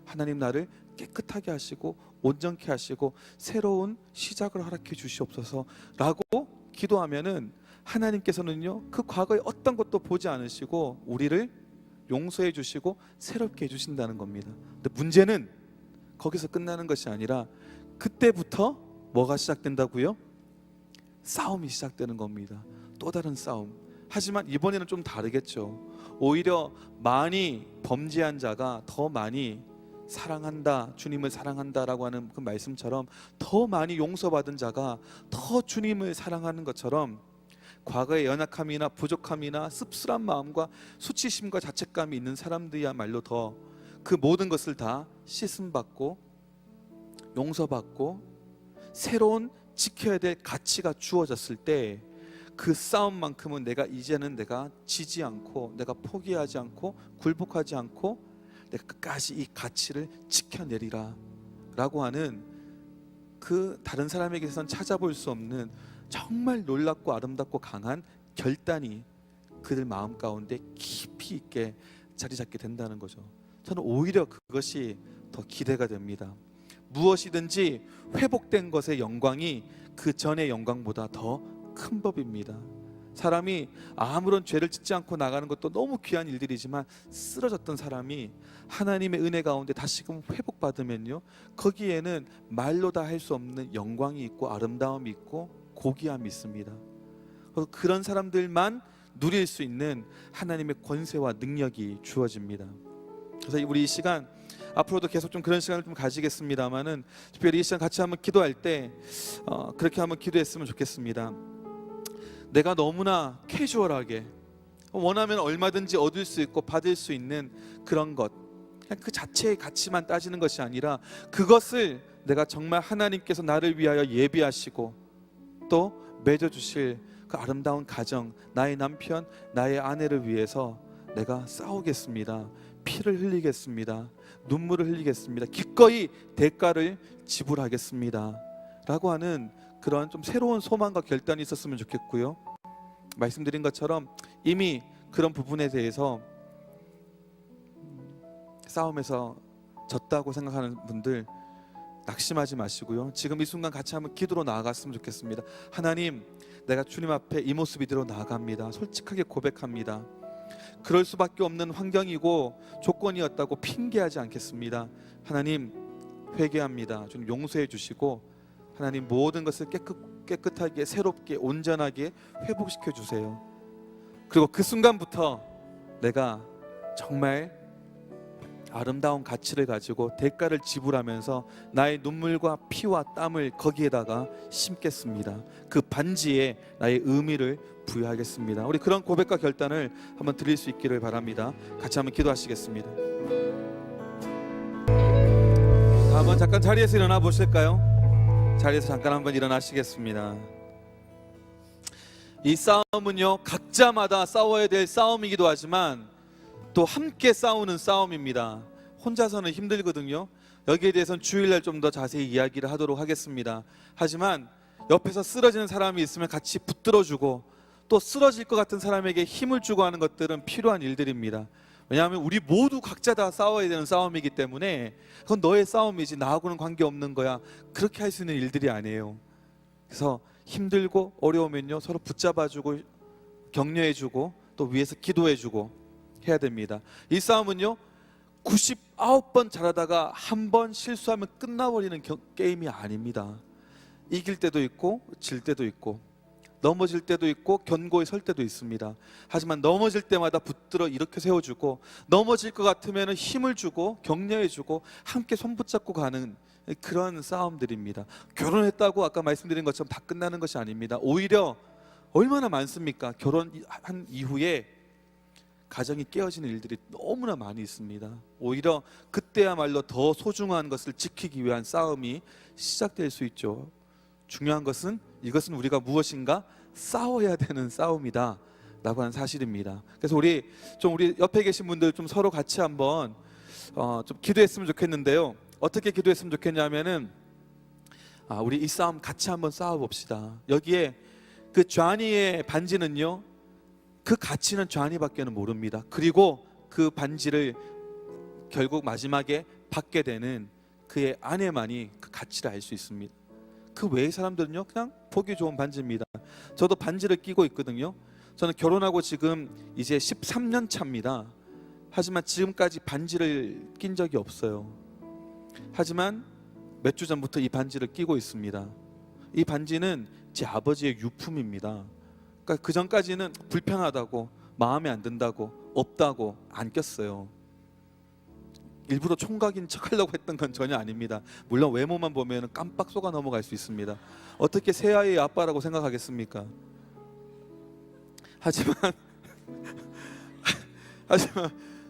하나님, 나를 깨끗하게 하시고 온전케 하시고 새로운 시작을 허락해 주시옵소서 라고 기도하면은 하나님께서는요, 그 과거의 어떤 것도 보지 않으시고 우리를 용서해 주시고 새롭게 해주신다는 겁니다. 근데 문제는 거기서 끝나는 것이 아니라 그때부터 뭐가 시작된다고요? 싸움이 시작되는 겁니다. 또 다른 싸움. 하지만 이번에는 좀 다르겠죠. 오히려 많이 범죄한 자가 더 많이 사랑한다, 주님을 사랑한다라고 하는 그 말씀처럼, 더 많이 용서받은 자가 더 주님을 사랑하는 것처럼, 과거의 연약함이나 부족함이나 씁쓸한 마음과 수치심과 자책감이 있는 사람들이야말로 더 그 모든 것을 다 씻음받고 용서받고 새로운 지켜야 될 가치가 주어졌을 때, 그 싸움만큼은 이제는 내가 지지 않고, 내가 포기하지 않고, 굴복하지 않고, 내가 끝까지 이 가치를 지켜내리라 라고 하는, 그 다른 사람에게선 찾아볼 수 없는 정말 놀랍고 아름답고 강한 결단이 그들 마음 가운데 깊이 있게 자리 잡게 된다는 거죠. 저는 오히려 그것이 더 기대가 됩니다. 무엇이든지 회복된 것의 영광이 그 전의 영광보다 더 큰 법입니다. 사람이 아무런 죄를 짓지 않고 나가는 것도 너무 귀한 일들이지만, 쓰러졌던 사람이 하나님의 은혜 가운데 다시금 회복받으면요, 거기에는 말로 다 할 수 없는 영광이 있고 아름다움이 있고 고귀함이 있습니다. 그런 사람들만 누릴 수 있는 하나님의 권세와 능력이 주어집니다. 그래서 우리 이 시간 앞으로도 계속 좀 그런 시간을 좀 가지겠습니다만은, 특별히 이 시간 같이 한번 기도할 때 그렇게 한번 기도했으면 좋겠습니다. 내가 너무나 캐주얼하게 원하면 얼마든지 얻을 수 있고 받을 수 있는 그런 것, 그냥 그 자체의 가치만 따지는 것이 아니라, 그것을 내가 정말 하나님께서 나를 위하여 예비하시고 또 맺어주실 그 아름다운 가정, 나의 남편, 나의 아내를 위해서 내가 싸우겠습니다. 피를 흘리겠습니다. 눈물을 흘리겠습니다. 기꺼이 대가를 지불하겠습니다 라고 하는 그런 좀 새로운 소망과 결단이 있었으면 좋겠고요. 말씀드린 것처럼 이미 그런 부분에 대해서 싸움에서 졌다고 생각하는 분들 낙심하지 마시고요. 지금 이 순간 같이 한번 기도로 나아갔으면 좋겠습니다. 하나님, 내가 주님 앞에 이 모습 이대로 나아갑니다. 솔직하게 고백합니다. 그럴 수밖에 없는 환경이고 조건이었다고 핑계하지 않겠습니다. 하나님, 회개합니다. 주님 용서해 주시고 하나님, 모든 것을 깨끗하게 새롭게 온전하게 회복시켜 주세요. 그리고 그 순간부터 내가 정말 아름다운 가치를 가지고 대가를 지불하면서 나의 눈물과 피와 땀을 거기에다가 심겠습니다. 그 반지에 나의 의미를 부여하겠습니다. 우리 그런 고백과 결단을 한번 드릴 수 있기를 바랍니다. 같이 한번 기도하시겠습니다. 한번 잠깐 자리에서 일어나 보실까요? 자리에서 잠깐 한번 일어나시겠습니다. 이 싸움은요, 각자마다 싸워야 될 싸움이기도 하지만 또 함께 싸우는 싸움입니다. 혼자서는 힘들거든요. 여기에 대해서는 주일날 좀 더 자세히 이야기를 하도록 하겠습니다. 하지만 옆에서 쓰러지는 사람이 있으면 같이 붙들어주고, 또 쓰러질 것 같은 사람에게 힘을 주고 하는 것들은 필요한 일들입니다. 왜냐하면 우리 모두 각자 다 싸워야 되는 싸움이기 때문에, 그건 너의 싸움이지 나하고는 관계없는 거야, 그렇게 할 수 있는 일들이 아니에요. 그래서 힘들고 어려우면요, 서로 붙잡아주고 격려해주고 또 위에서 기도해주고 해야 됩니다. 이 싸움은요, 99번 잘하다가 한 번 실수하면 끝나버리는 게임이 아닙니다. 이길 때도 있고 질 때도 있고 넘어질 때도 있고 견고히 설 때도 있습니다. 하지만 넘어질 때마다 붙들어 일으켜 세워주고, 넘어질 것 같으면 힘을 주고 격려해주고 함께 손 붙잡고 가는 그런 싸움들입니다. 결혼했다고 아까 말씀드린 것처럼 다 끝나는 것이 아닙니다. 오히려 얼마나 많습니까? 결혼한 이후에 가정이 깨어지는 일들이 너무나 많이 있습니다. 오히려 그때야말로 더 소중한 것을 지키기 위한 싸움이 시작될 수 있죠. 중요한 것은 이것은 우리가 무엇인가 싸워야 되는 싸움이다 라고 하는 사실입니다. 그래서 우리 옆에 계신 분들 좀 서로 같이 한번 좀 기도했으면 좋겠는데요. 어떻게 기도했으면 좋겠냐면은 우리 이 싸움 같이 한번 싸워봅시다. 여기에 그 쟈니의 반지는요, 그 가치는 쟈니밖에는 모릅니다. 그리고 그 반지를 결국 마지막에 받게 되는 그의 아내만이 그 가치를 알 수 있습니다. 그 외의 사람들은요, 그냥 보기 좋은 반지입니다. 저도 반지를 끼고 있거든요. 저는 결혼하고 지금 이제 13년 차입니다. 하지만 지금까지 반지를 낀 적이 없어요. 하지만 몇 주 전부터 이 반지를 끼고 있습니다. 이 반지는 제 아버지의 유품입니다. 그러니까 그 전까지는 불편하다고, 마음에 안 든다고, 없다고 안 꼈어요. 일부러 총각인 척하려고 했던 건 전혀 아닙니다. 물론 외모만 보면 깜빡 속아 넘어갈 수 있습니다. 어떻게 새 아이의 아빠라고 생각하겠습니까? 하지만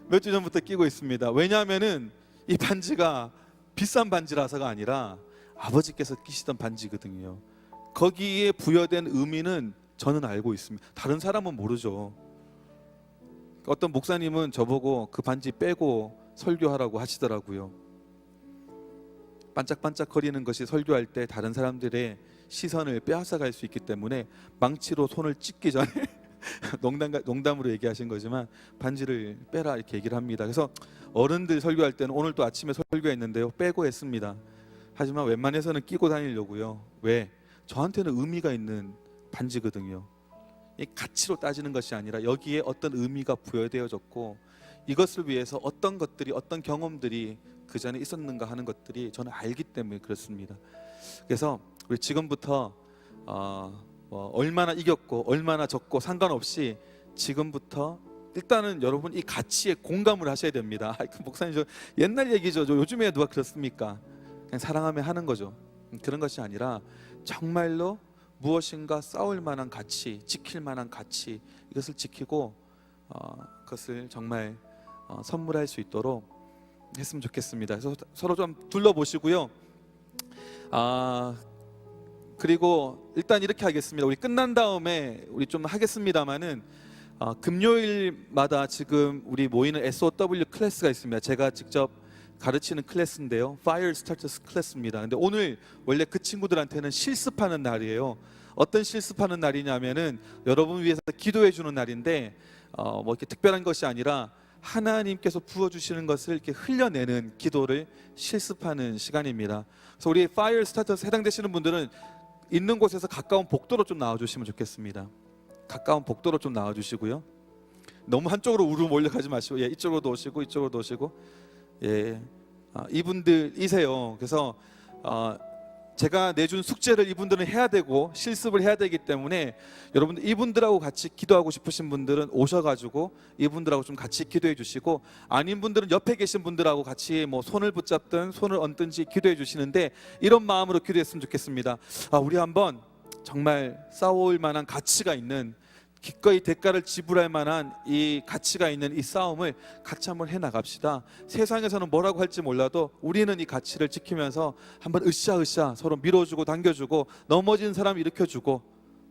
몇 주 전부터 끼고 있습니다. 왜냐하면은 이 반지가 비싼 반지라서가 아니라 아버지께서 끼시던 반지거든요. 거기에 부여된 의미는 저는 알고 있습니다. 다른 사람은 모르죠. 어떤 목사님은 저보고 그 반지 빼고 설교하라고 하시더라고요. 반짝반짝 거리는 것이 설교할 때 다른 사람들의 시선을 빼앗아갈 수 있기 때문에 망치로 손을 찢기 전에 농담으로 얘기하신 거지만 반지를 빼라 이렇게 얘기를 합니다. 그래서 어른들 설교할 때는, 오늘 또 아침에 설교했는데요, 빼고 했습니다. 하지만 웬만해서는 끼고 다니려고요. 왜? 저한테는 의미가 있는 반지거든요. 이 가치로 따지는 것이 아니라 여기에 어떤 의미가 부여되어졌고, 이것을 위해서 어떤 것들이, 어떤 경험들이 그 전에 있었는가 하는 것들이 저는 알기 때문에 그렇습니다. 그래서 우리 지금부터 얼마나 이겼고 얼마나 졌고 상관없이 지금부터 일단은 여러분 이 가치에 공감을 하셔야 됩니다. 목사님, 저 옛날 얘기죠. 요즘에 누가 그렇습니까? 그냥 사랑하며 하는 거죠. 그런 것이 아니라 정말로 무엇인가 싸울 만한 가치, 지킬 만한 가치, 이것을 지키고 그것을 정말 선물할 수 있도록 했으면 좋겠습니다. 그래서 서로 좀 둘러보시고요. 그리고 일단 이렇게 하겠습니다. 우리 끝난 다음에 우리 좀 하겠습니다만은 금요일마다 지금 우리 모이는 SOW 클래스가 있습니다. 제가 직접 가르치는 클래스인데요, Fire Starters 클래스입니다. 근데 오늘 원래 그 친구들한테는 실습하는 날이에요. 어떤 실습하는 날이냐면은 여러분 위해서 기도해 주는 날인데 뭐 이렇게 특별한 것이 아니라 하나님께서 부어주시는 것을 이렇게 흘려내는 기도를 실습하는 시간입니다. 그래서 우리 Fire Starters 해당되시는 분들은 있는 곳에서 가까운 복도로 좀 나와주시면 좋겠습니다. 가까운 복도로 좀 나와주시고요. 너무 한쪽으로 우르르 몰려가지 마시고, 예, 이쪽으로도 오시고 이쪽으로도 오시고, 예, 이분들이세요. 그래서 제가 내준 숙제를 이분들은 해야 되고 실습을 해야 되기 때문에 여러분들 이분들하고 같이 기도하고 싶으신 분들은 오셔가지고 이분들하고 좀 같이 기도해 주시고, 아닌 분들은 옆에 계신 분들하고 같이 뭐 손을 붙잡든 손을 얹든지 기도해 주시는데, 이런 마음으로 기도했으면 좋겠습니다. 우리 한번 정말 싸울 만한 가치가 있는, 기꺼이 대가를 지불할 만한 이 가치가 있는 이 싸움을 같이 한번 해나갑시다. 세상에서는 뭐라고 할지 몰라도 우리는 이 가치를 지키면서 한번 으쌰으쌰 서로 밀어주고 당겨주고, 넘어진 사람 일으켜주고,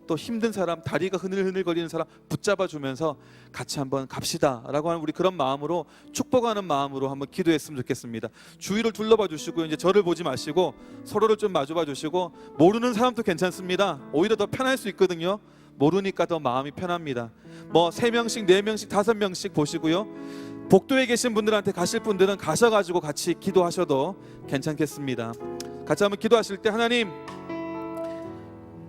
또 힘든 사람, 다리가 흐늘흐늘거리는 사람 붙잡아주면서 같이 한번 갑시다 라고 하는 우리 그런 마음으로, 축복하는 마음으로 한번 기도했으면 좋겠습니다. 주위를 둘러봐 주시고, 이제 저를 보지 마시고 서로를 좀 마주봐 주시고, 모르는 사람도 괜찮습니다. 오히려 더 편할 수 있거든요. 모르니까 더 마음이 편합니다. 뭐 3명씩 4명씩 5명씩 보시고요. 복도에 계신 분들한테 가실 분들은 가셔가지고 같이 기도하셔도 괜찮겠습니다. 같이 한번 기도하실 때, 하나님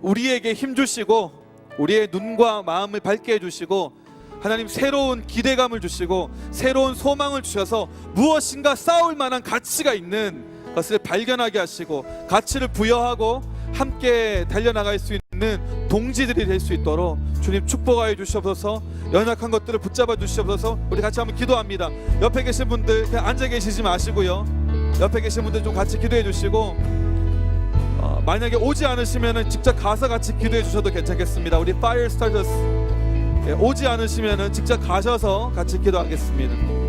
우리에게 힘 주시고 우리의 눈과 마음을 밝게 해주시고, 하나님 새로운 기대감을 주시고 새로운 소망을 주셔서 무엇인가 싸울 만한 가치가 있는 것을 발견하게 하시고 가치를 부여하고 함께 달려나갈 수 있는 동지들이 될 수 있도록 주님 축복하여 주시옵소서. 연약한 것들을 붙잡아 주시옵소서. 우리 같이 한번 기도합니다. 옆에 계신 분들 그냥 앉아 계시지 마시고요, 옆에 계신 분들 좀 같이 기도해 주시고, 만약에 오지 않으시면 직접 가서 같이 기도해 주셔도 괜찮겠습니다. 우리 Fire Starters 오지 않으시면 직접 가셔서 같이 기도하겠습니다.